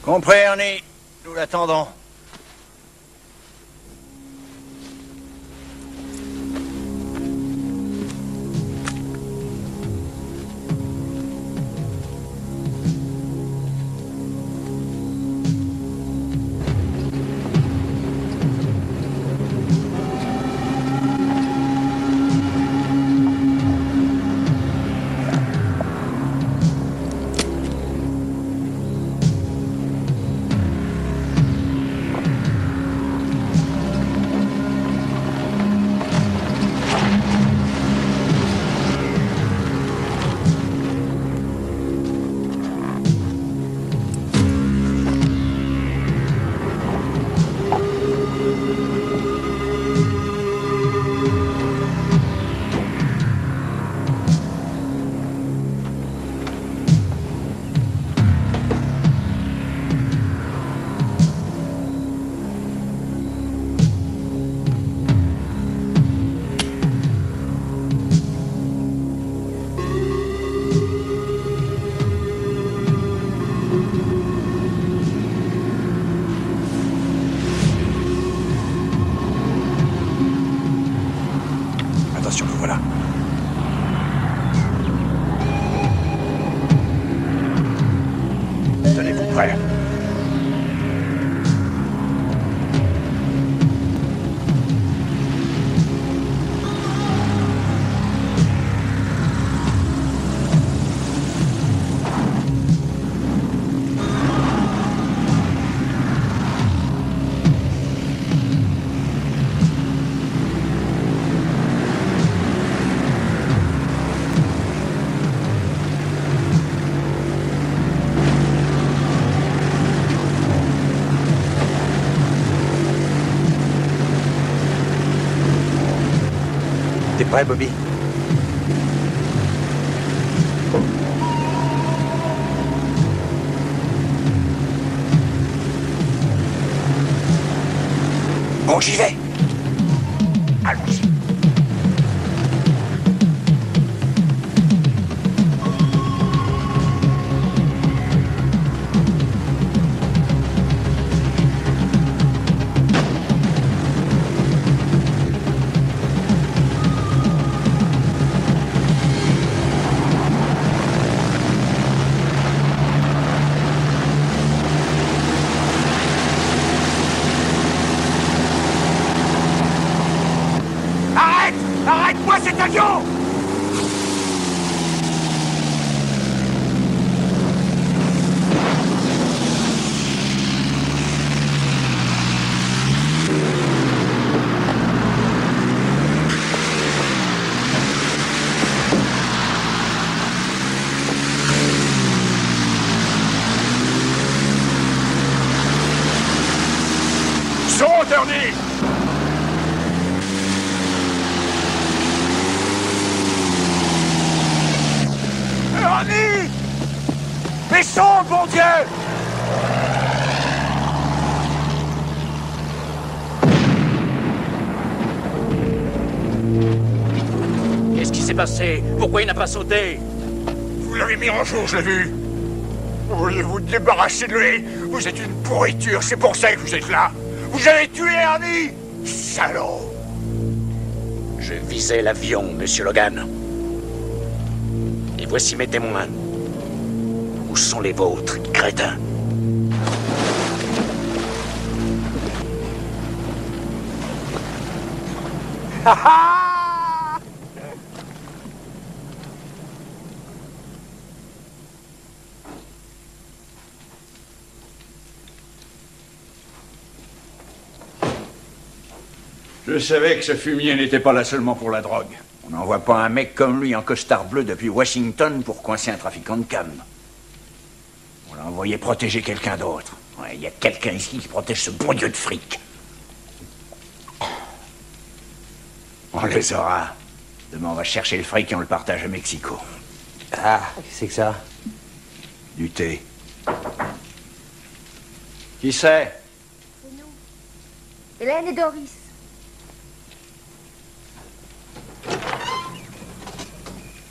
Compris, Ernie. Nous l'attendons. Attention, vous voilà. Tenez-vous prêts. T'es prêt, Bobby? Bon, j'y vais. Allons-y. Arrête-moi cet avion! Saute, Ernie! Ernie! Mais saute, bon Dieu! Qu'est-ce qui s'est passé? Pourquoi il n'a pas sauté? Vous l'avez mis en jour, je l'ai vu. Vous vouliez vous débarrasser de lui. Vous êtes une pourriture, c'est pour ça que vous êtes là. Vous avez tué Ernie! Salaud! Je visais l'avion, monsieur Logan. Et voici mes témoins. Où sont les vôtres, crétins? Je savais que ce fumier n'était pas là seulement pour la drogue. On n'envoie pas un mec comme lui en costard bleu depuis Washington pour coincer un trafiquant de canne. On l'a envoyé protéger quelqu'un d'autre. Ouais, il y a quelqu'un ici qui protège ce bon dieu de fric. On les aura. Demain, on va chercher le fric et on le partage à Mexico. Ah, c'est que ça? Du thé. Qui c'est? C'est nous. Hélène et Doris.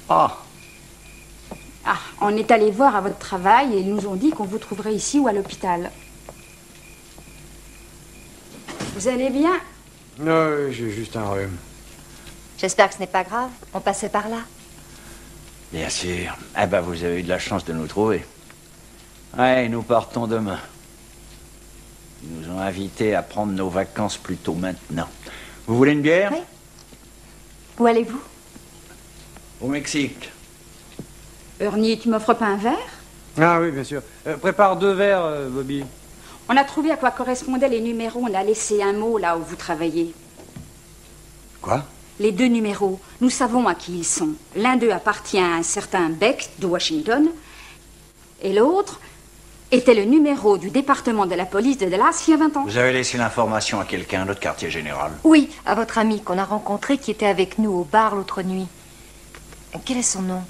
Ah. Ah, on est allé voir à votre travail et ils nous ont dit qu'on vous trouverait ici ou à l'hôpital. Vous allez bien? Non, j'ai juste un rhume. J'espère que ce n'est pas grave. On passait par là. Bien sûr. Eh ben, vous avez eu de la chance de nous trouver. Ouais, nous partons demain. Ils nous ont invités à prendre nos vacances plus tôt maintenant. Vous voulez une bière? Oui. Où allez-vous? Au Mexique. Ernie, tu m'offres pas un verre? Ah oui, bien sûr. Prépare 2 verres, Bobby. On a trouvé à quoi correspondaient les numéros. On a laissé un mot là où vous travaillez. Quoi? Les 2 numéros, nous savons à qui ils sont. L'un d'eux appartient à un certain Beck de Washington. Et l'autre était le numéro du département de la police de Dallas il y a 20 ans. Vous avez laissé l'information à quelqu'un, notre quartier général? Oui, à votre ami qu'on a rencontré qui était avec nous au bar l'autre nuit. Quel est son nom?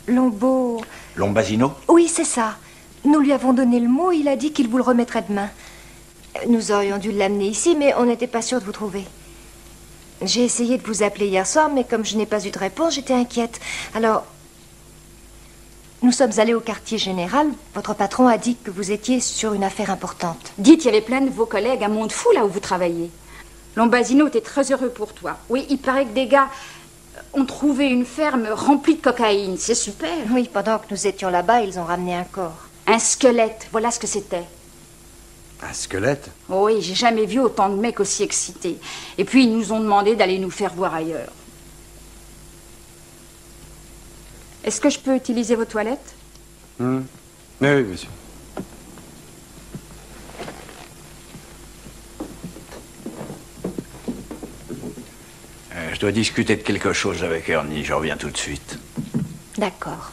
Lombo... Lombasino? Oui, c'est ça. Nous lui avons donné le mot, il a dit qu'il vous le remettrait demain. Nous aurions dû l'amener ici, mais on n'était pas sûr de vous trouver. J'ai essayé de vous appeler hier soir, mais comme je n'ai pas eu de réponse, j'étais inquiète. Alors, nous sommes allés au quartier général. Votre patron a dit que vous étiez sur une affaire importante. Dites, il y avait plein de vos collègues à Montefou là où vous travaillez. Lombasino était très heureux pour toi. Oui, il paraît que des gars ont trouvé une ferme remplie de cocaïne. C'est super. Oui, pendant que nous étions là-bas, ils ont ramené un corps. Un squelette, voilà ce que c'était. Un squelette? Oui, j'ai jamais vu autant de mecs aussi excités. Et puis, ils nous ont demandé d'aller nous faire voir ailleurs. Est-ce que je peux utiliser vos toilettes? Oui, monsieur. Je dois discuter de quelque chose avec Ernie. Je reviens tout de suite. D'accord.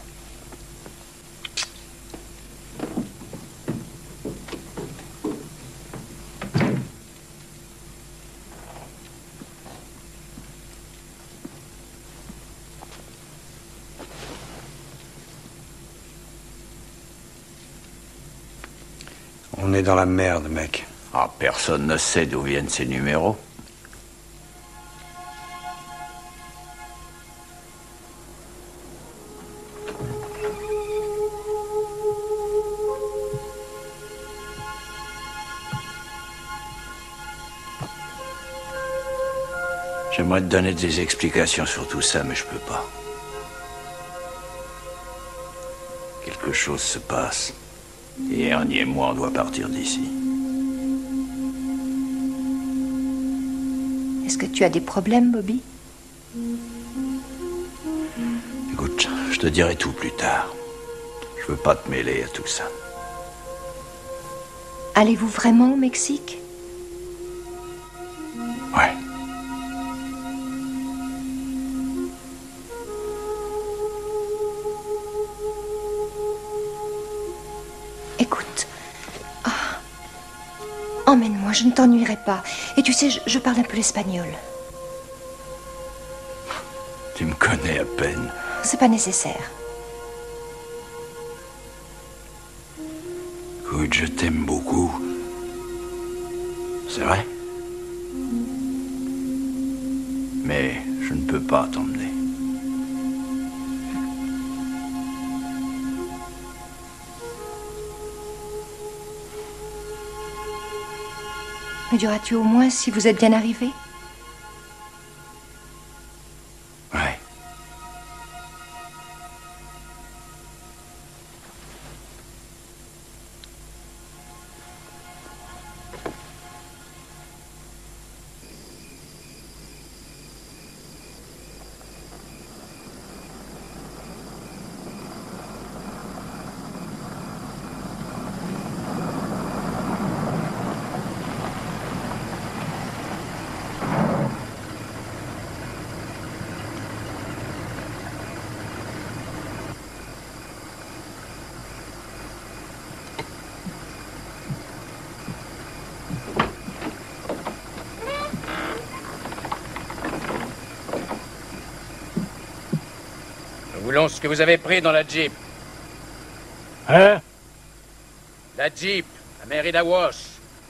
On est dans la merde, mec. Ah, personne ne sait d'où viennent ces numéros. J'aimerais te donner des explications sur tout ça, mais je peux pas. Quelque chose se passe. Et Ernie et moi, on doit partir d'ici. Est-ce que tu as des problèmes, Bobby? Écoute, je te dirai tout plus tard. Je veux pas te mêler à tout ça. Allez-vous vraiment au Mexique? Ouais. Écoute, emmène-moi, je ne t'ennuierai pas. Et tu sais, je parle un peu l'espagnol. Tu me connais à peine. C'est pas nécessaire. Écoute, je t'aime beaucoup. C'est vrai. Mais je ne peux pas t'emmener. Me diras-tu au moins si vous êtes bien arrivé? Ouais. Nous voulons ce que vous avez pris dans la Jeep. Hein? La Jeep, à Merida Wash.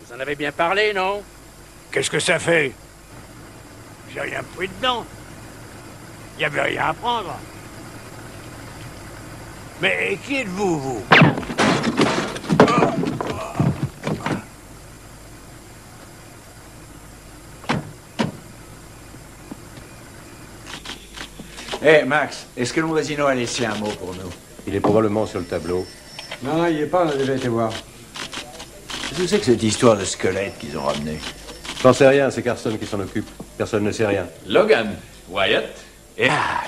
Vous en avez bien parlé, non? Qu'est-ce que ça fait? J'ai rien pris dedans. Il n'y avait rien à prendre. Mais qui êtes-vous, vous? Hé, Max, est-ce que Lombasino a laissé un mot pour nous? Il est probablement sur le tableau. Non, il n'y est pas, on a déjà été voir. Qu'est-ce que c'est que cette histoire de squelette qu'ils ont ramené? J'en sais rien, c'est Carson qui s'en occupe. Personne ne sait rien. Logan, Wyatt.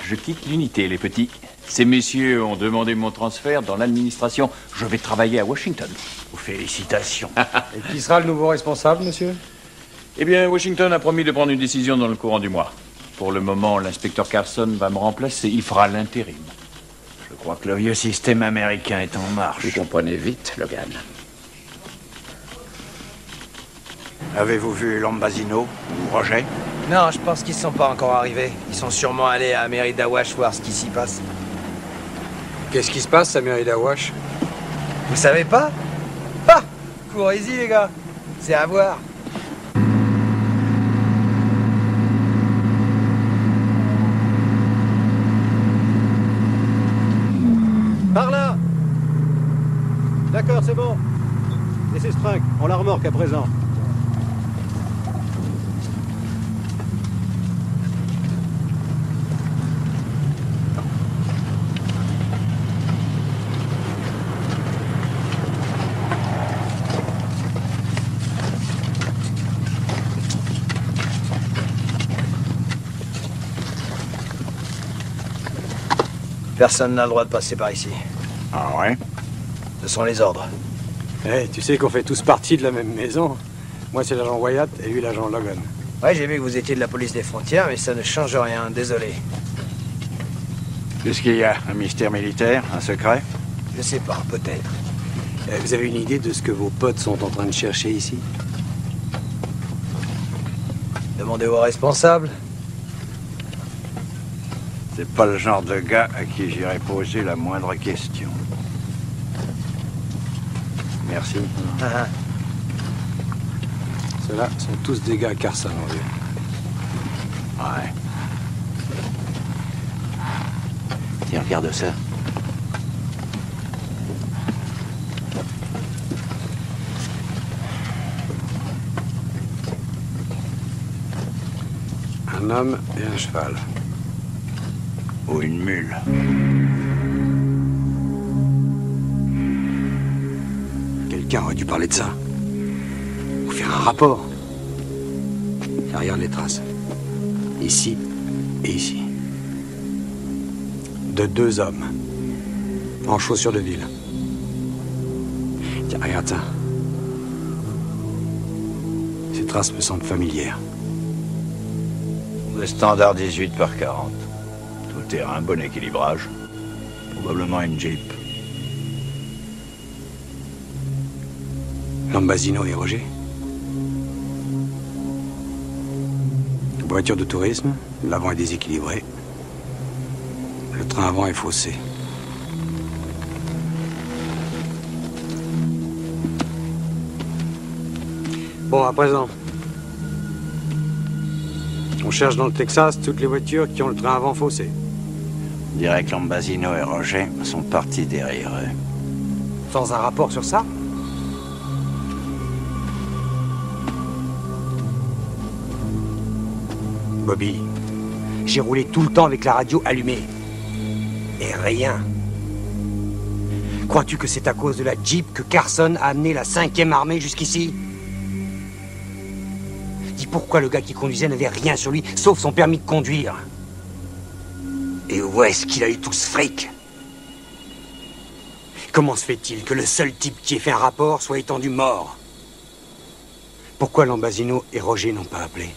Je quitte l'unité, les petits. Ces messieurs ont demandé mon transfert dans l'administration. Je vais travailler à Washington. Félicitations. Et qui sera le nouveau responsable, monsieur? Eh bien, Washington a promis de prendre une décision dans le courant du mois. Pour le moment, l'inspecteur Carson va me remplacer. Il fera l'intérim. Je crois que le vieux système américain est en marche. Vous comprenez vite, Logan. Avez-vous vu Lombasino ou Roger? Non, je pense qu'ils ne sont pas encore arrivés. Ils sont sûrement allés à Merida Wash voir ce qui s'y passe. Qu'est-ce qui se passe à Merida Wash? Vous savez pas? Ah! Courez-y, les gars. C'est à voir. Par là! D'accord, c'est bon. Laissez ce truc, on la remorque à présent. Personne n'a le droit de passer par ici. Ah ouais? Ce sont les ordres. Eh, tu sais qu'on fait tous partie de la même maison. Moi, c'est l'agent Wyatt et lui, l'agent Logan. Ouais, j'ai vu que vous étiez de la police des frontières, mais ça ne change rien, désolé. Qu'est-ce qu'il y a? Un mystère militaire? Un secret? Je sais pas, peut-être. Vous avez une idée de ce que vos potes sont en train de chercher ici? Demandez aux responsables. C'est pas le genre de gars à qui j'irais poser la moindre question. Merci. Ceux-là sont tous des gars à Carson, on dirait. Ouais. Tiens, regarde ça. Un homme et un cheval. Ou une mule. Quelqu'un aurait dû parler de ça. Ou faire un rapport. Et regarde les traces. Ici et ici. De 2 hommes. En chaussures de ville. Tiens, regarde ça. Ces traces me semblent familières. Le standard 18 par 40. Tout terrain, bon équilibrage. Probablement une Jeep. Lambasino et Roger. Voiture de tourisme, l'avant est déséquilibré. Le train avant est faussé. Bon, à présent. On cherche dans le Texas toutes les voitures qui ont le train avant faussé. On dirait que Lambasino et Roger sont partis derrière eux. Sans un rapport sur ça? Bobby, j'ai roulé tout le temps avec la radio allumée. Et rien. Crois-tu que c'est à cause de la Jeep que Carson a amené la 5e armée jusqu'ici? Dis pourquoi le gars qui conduisait n'avait rien sur lui, sauf son permis de conduire. Et où est-ce qu'il a eu tout ce fric? Comment se fait-il que le seul type qui ait fait un rapport soit étendu mort? Pourquoi Lambasino et Roger n'ont pas appelé?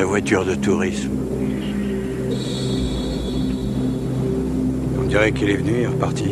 Voiture de tourisme. On dirait qu'il est venu et est reparti.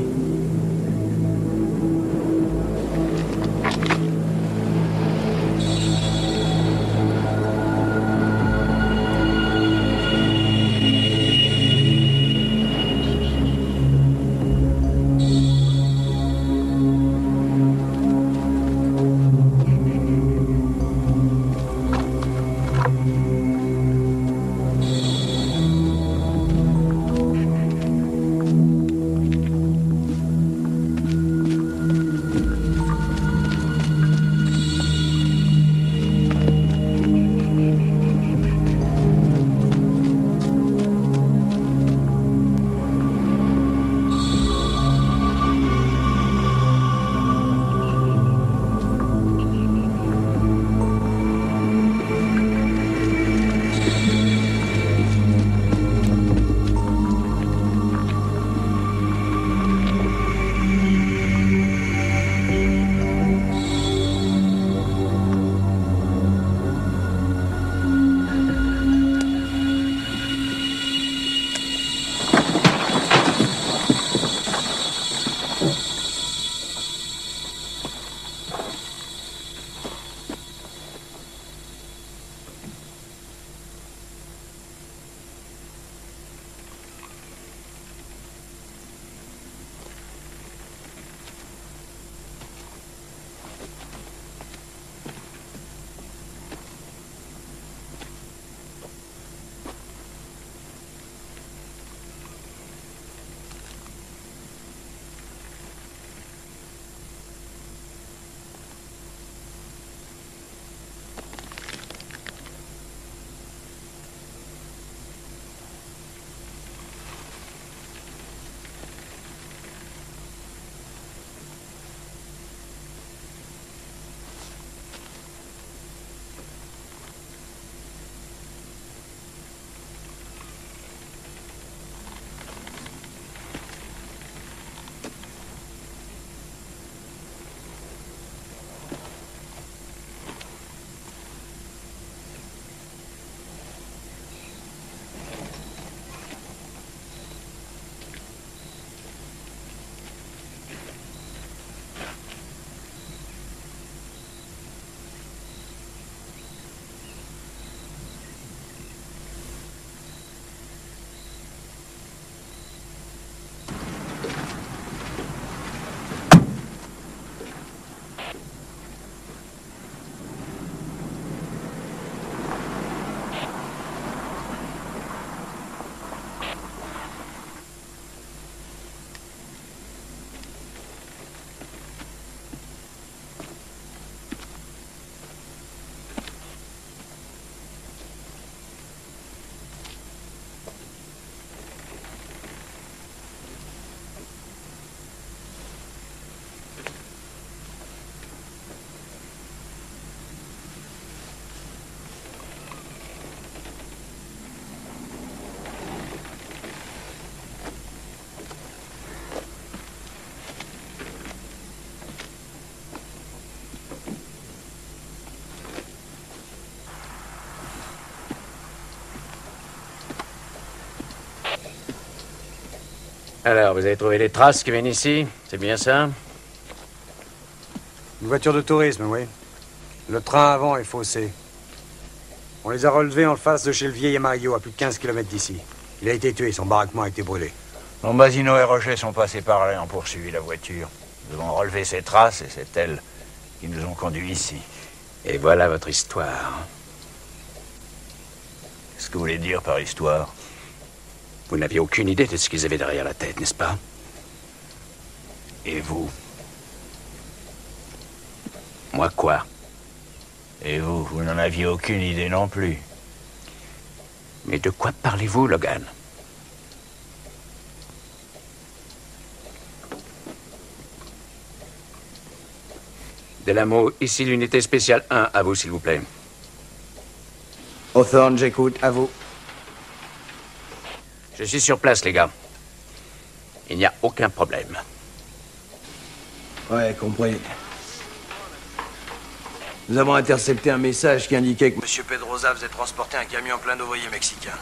Alors, vous avez trouvé des traces qui viennent ici? C'est bien ça? Une voiture de tourisme, oui. Le train avant est faussé. On les a relevés en face de chez le vieil Amarillo, à plus de 15 km d'ici. Il a été tué, son baraquement a été brûlé. Basino et Rocher sont passés par là et ont poursuivi la voiture. Nous avons relevé ses traces et c'est elles qui nous ont conduits ici. Et voilà votre histoire. Qu'est-ce que vous voulez dire par histoire? Vous n'aviez aucune idée de ce qu'ils avaient derrière la tête, n'est-ce pas? Et vous? Moi quoi? Et vous, vous n'en aviez aucune idée non plus. Mais de quoi parlez-vous, Logan? Delamo, ici l'unité spéciale 1, à vous, s'il vous plaît. Hawthorne, j'écoute, à vous. Je suis sur place, les gars. Il n'y a aucun problème. Ouais, compris. Nous avons intercepté un message qui indiquait que M. Pedrosa faisait transporter un camion plein d'ouvriers mexicains.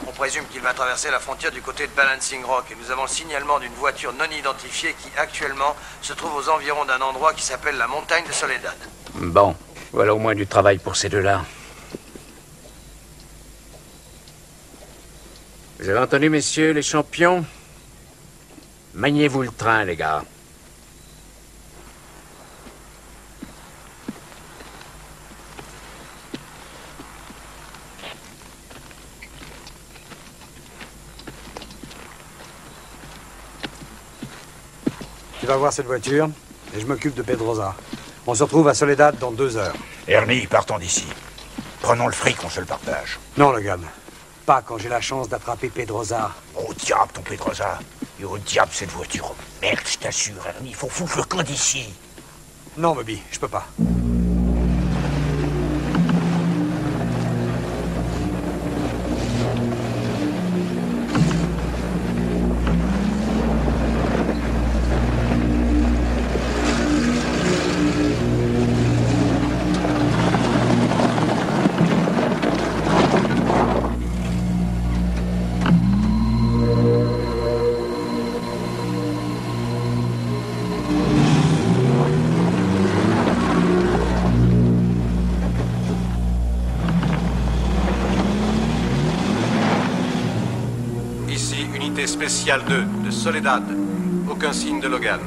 On présume qu'il va traverser la frontière du côté de Balancing Rock et nous avons le signalement d'une voiture non identifiée qui, actuellement, se trouve aux environs d'un endroit qui s'appelle la montagne de Soledad. Bon, voilà au moins du travail pour ces deux-là. Vous avez entendu, messieurs les champions? Maniez-vous le train, les gars. Tu vas voir cette voiture et je m'occupe de Pedrosa. On se retrouve à Soledad dans 2 heures. Ernie, partons d'ici. Prenons le fric, on se le partage. Non, Logan. Pas quand j'ai la chance d'attraper Pedrosa. Au diable, ton Pedrosa. Et au diable, cette voiture. Merde, je t'assure, Ernie, il faut foutre le camp d'ici. Non, Bobby, je peux pas. Spécial 2 de Soledad. Aucun signe de Logan.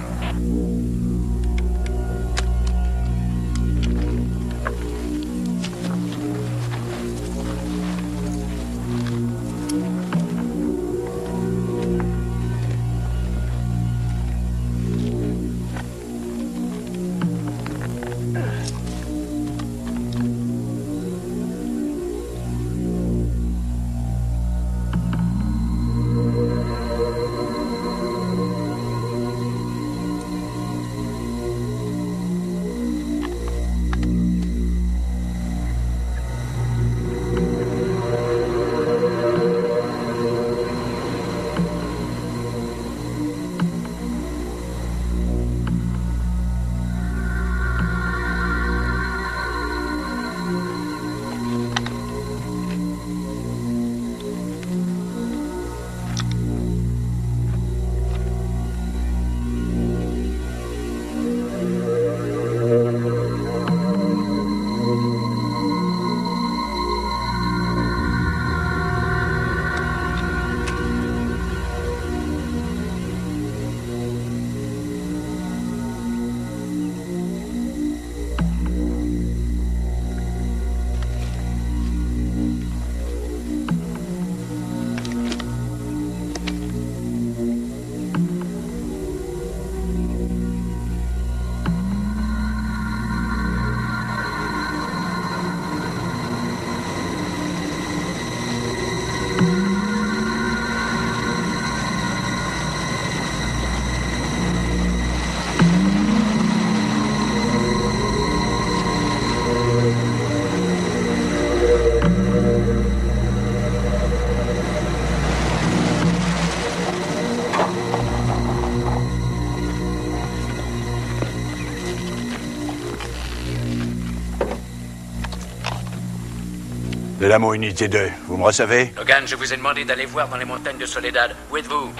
Delamo, unité 2, vous me recevez? Logan, je vous ai demandé d'aller voir dans les montagnes de Soledad. Où êtes-vous?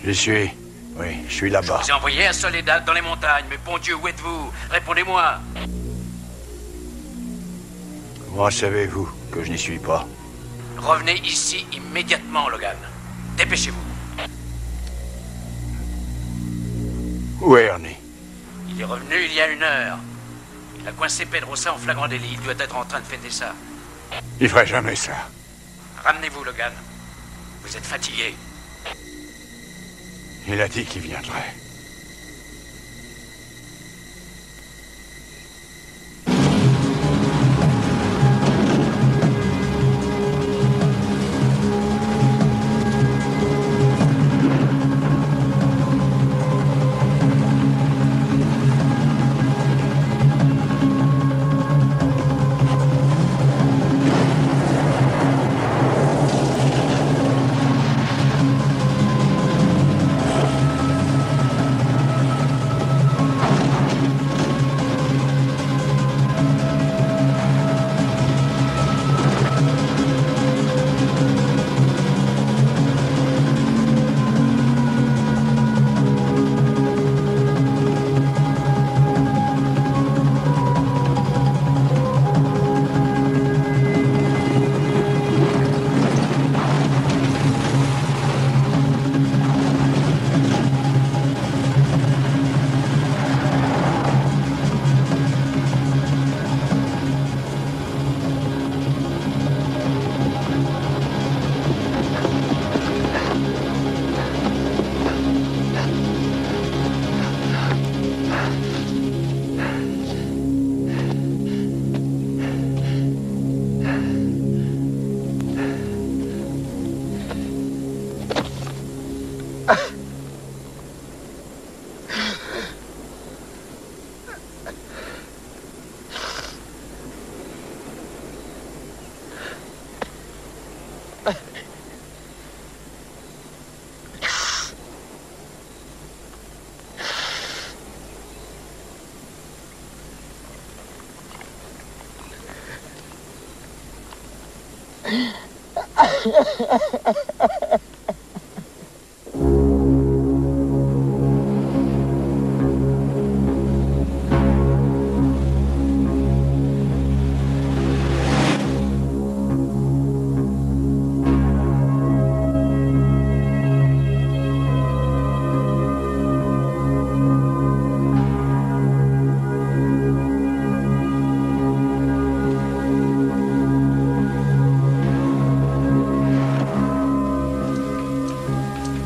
J'y suis. Oui, je suis là-bas. Je vous ai envoyé à Soledad dans les montagnes, mais bon Dieu, où êtes-vous? Répondez-moi. Comment savez-vous que je n'y suis pas? Revenez ici immédiatement, Logan. Dépêchez-vous. Où est Ernie? Il est revenu il y a 1 heure. Il a coincé Pedrosa en flagrant délit. Il doit être en train de fêter ça. Il ferait jamais ça. Ramenez-vous, Logan. Vous êtes fatigué. Il a dit qu'il viendrait.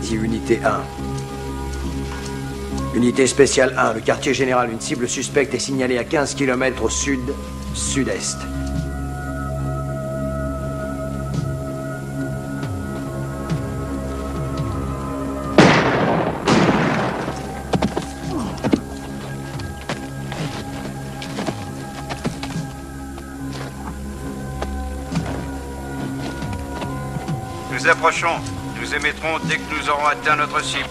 Unité 1. Unité spéciale 1, le quartier général, une cible suspecte est signalée à 15 km au sud-sud-est. Nous approchons. Nous émettrons dès que nous aurons atteint notre cible.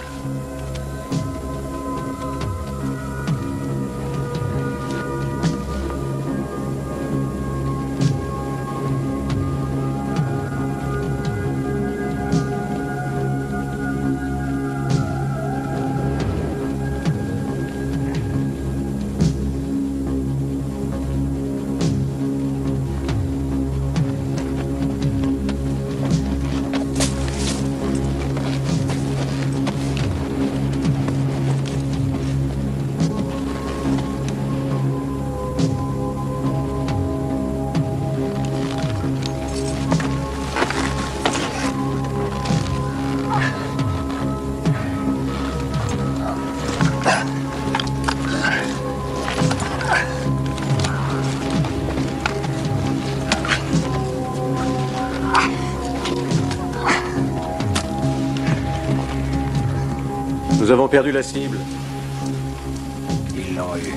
Nous avons perdu la cible. Ils l'ont eu.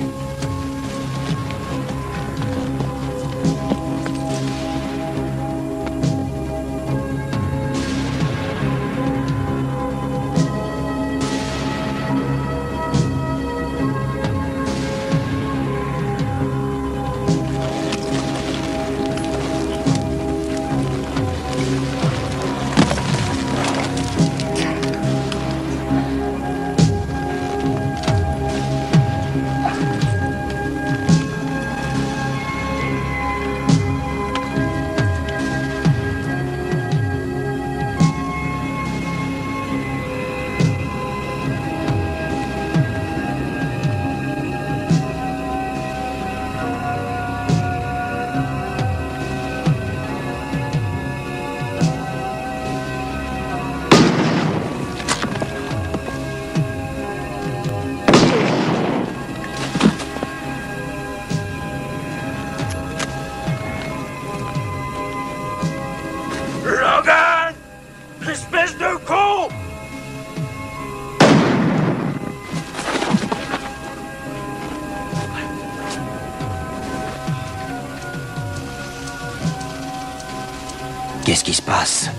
Qu'est-ce qui se passe?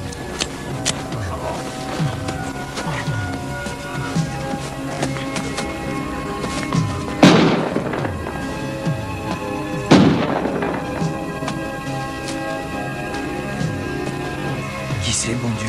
Qui c'est, bon Dieu?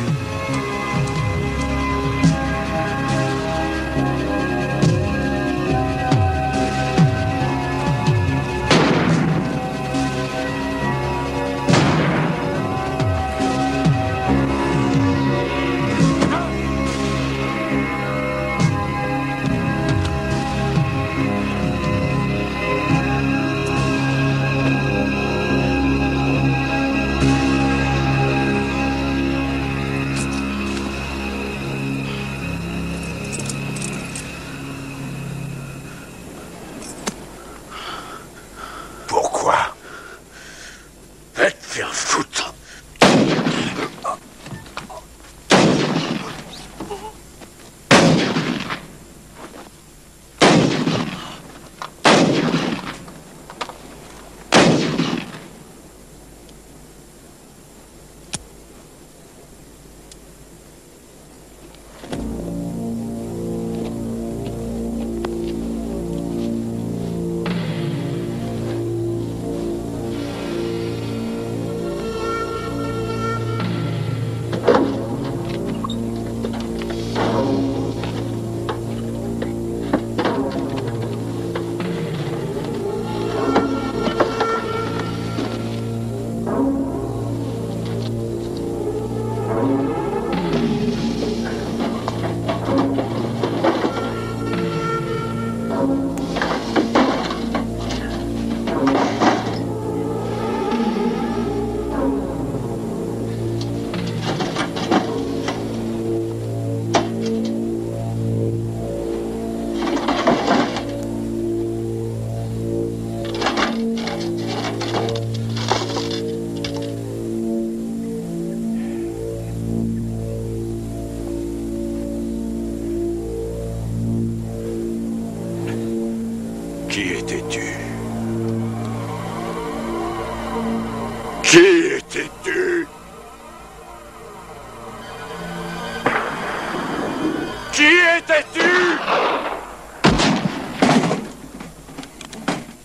Pourquoi? Va te faire foutre. Qui étais-tu? Qui étais-tu? Qui étais-tu?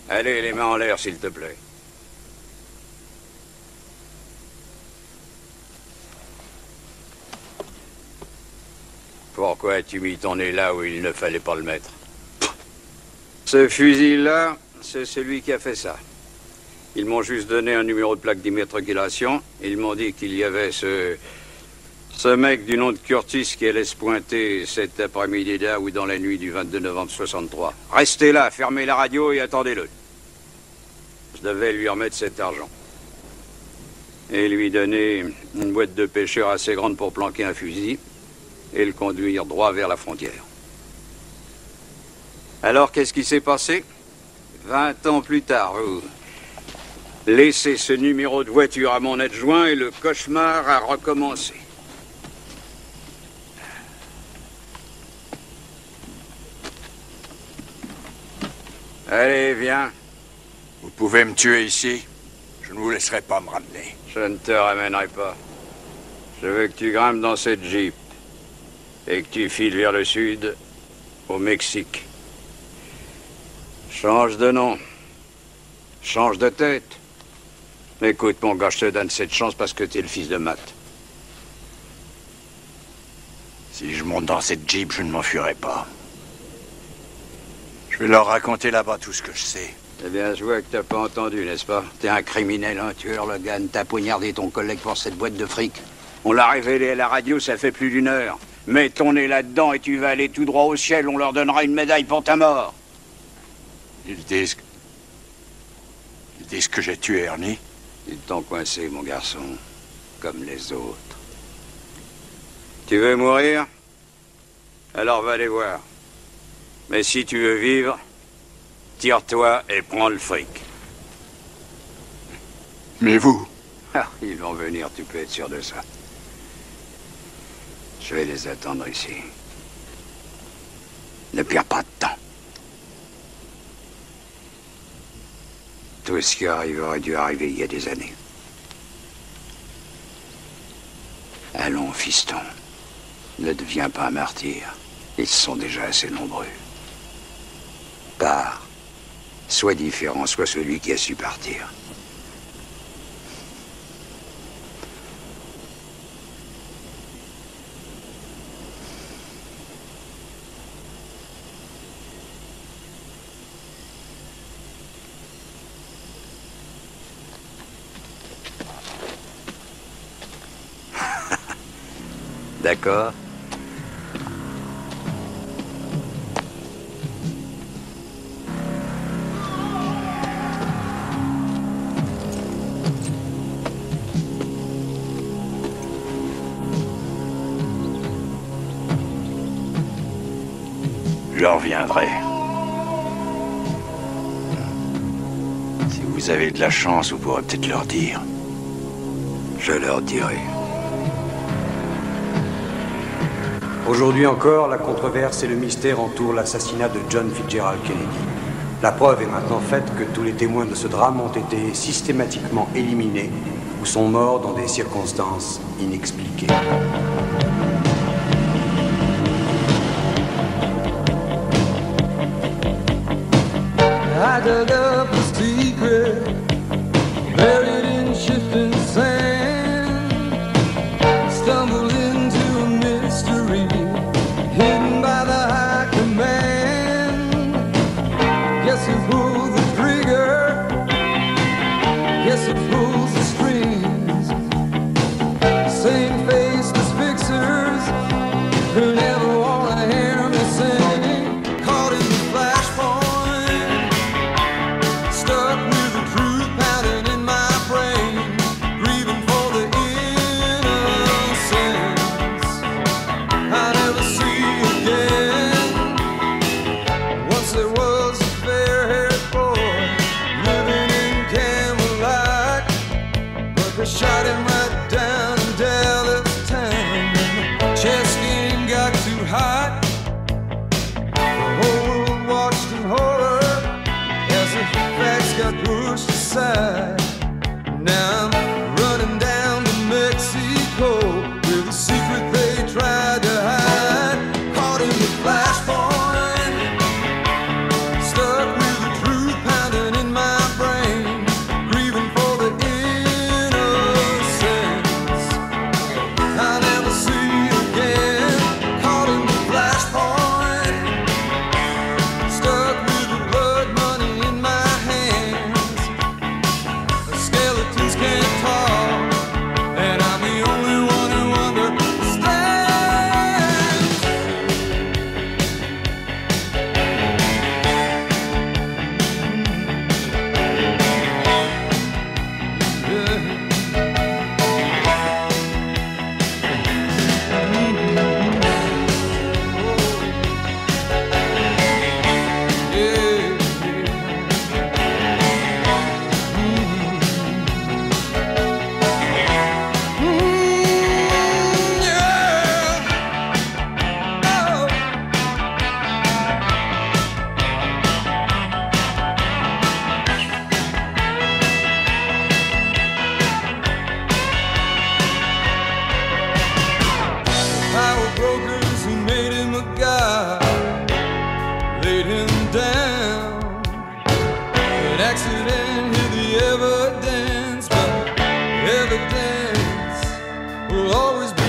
Allez, les mains en l'air, s'il te plaît. Pourquoi as-tu mis ton nez là où il ne fallait pas le mettre? Ce fusil-là, c'est celui qui a fait ça. Ils m'ont juste donné un numéro de plaque d'immatriculation. Ils m'ont dit qu'il y avait ce mec du nom de Curtis qui allait se pointer cet après-midi-là ou dans la nuit du 22 novembre 63. Restez là, fermez la radio et attendez-le. Je devais lui remettre cet argent. Et lui donner une boîte de pêcheur assez grande pour planquer un fusil et le conduire droit vers la frontière. Alors, qu'est-ce qui s'est passé? 20 ans plus tard, vous laissez ce numéro de voiture à mon adjoint et le cauchemar a recommencé. Allez, viens. Vous pouvez me tuer ici. Je ne vous laisserai pas me ramener. Je ne te ramènerai pas. Je veux que tu grimpes dans cette Jeep et que tu files vers le sud, au Mexique. Change de nom. Change de tête. Écoute, mon gars, je te donne cette chance parce que t'es le fils de Matt. Si je monte dans cette Jeep, je ne m'enfuirai pas. Je vais leur raconter là-bas tout ce que je sais. Eh bien, je vois que t'as pas entendu, n'est-ce pas? T'es un criminel, un tueur, Logan. T'as poignardé ton collègue pour cette boîte de fric. On l'a révélé à la radio, ça fait plus d'1 heure. Mets ton nez là-dedans et tu vas aller tout droit au ciel. On leur donnera une médaille pour ta mort. Ils disent que j'ai tué Ernie. Ils t'ont coincé, mon garçon, comme les autres. Tu veux mourir? Alors va les voir. Mais si tu veux vivre, tire-toi et prends le fric. Mais vous? Ah, ils vont venir, tu peux être sûr de ça. Je vais les attendre ici. Ne perds pas de temps. Tout ce qui arrive aurait dû arriver il y a des années. Allons, fiston. Ne deviens pas un martyr. Ils sont déjà assez nombreux. Pars. Sois différent, sois celui qui a su partir. D'accord? Je reviendrai. Si vous avez de la chance, vous pourrez peut-être leur dire. Je leur dirai. Aujourd'hui encore, la controverse et le mystère entourent l'assassinat de John Fitzgerald Kennedy. La preuve est maintenant faite que tous les témoins de ce drame ont été systématiquement éliminés ou sont morts dans des circonstances inexpliquées. I dug up a secret, buried in shifting sand, stumbled into a mystery, hidden by the high command. Guess who pulled the trigger? Guess who pulls the strings? Same faceless fixers who never wanna hear me sing. Caught in the flashpoint, stuck with the truth pounding in my brain, grieving for the innocence I never see again. Once there was a fair-haired boy living in Camelot, but they shot him right down in Dallas town. The chest game got too hot, the whole world watched in horror as the facts got pushed aside. Now I'm running down to Mexico with a secret they tried to hide. Caught in the flashpoint, stuck with the truth pounding in my brain, grieving for the innocence I'll never see again. Caught in the flashpoint, stuck with the blood money in my hands. The skeletons can't talk, and I'm the only one who understands. Power brokers who made him a god laid him down. An accident hid the evidence, but evidence will always be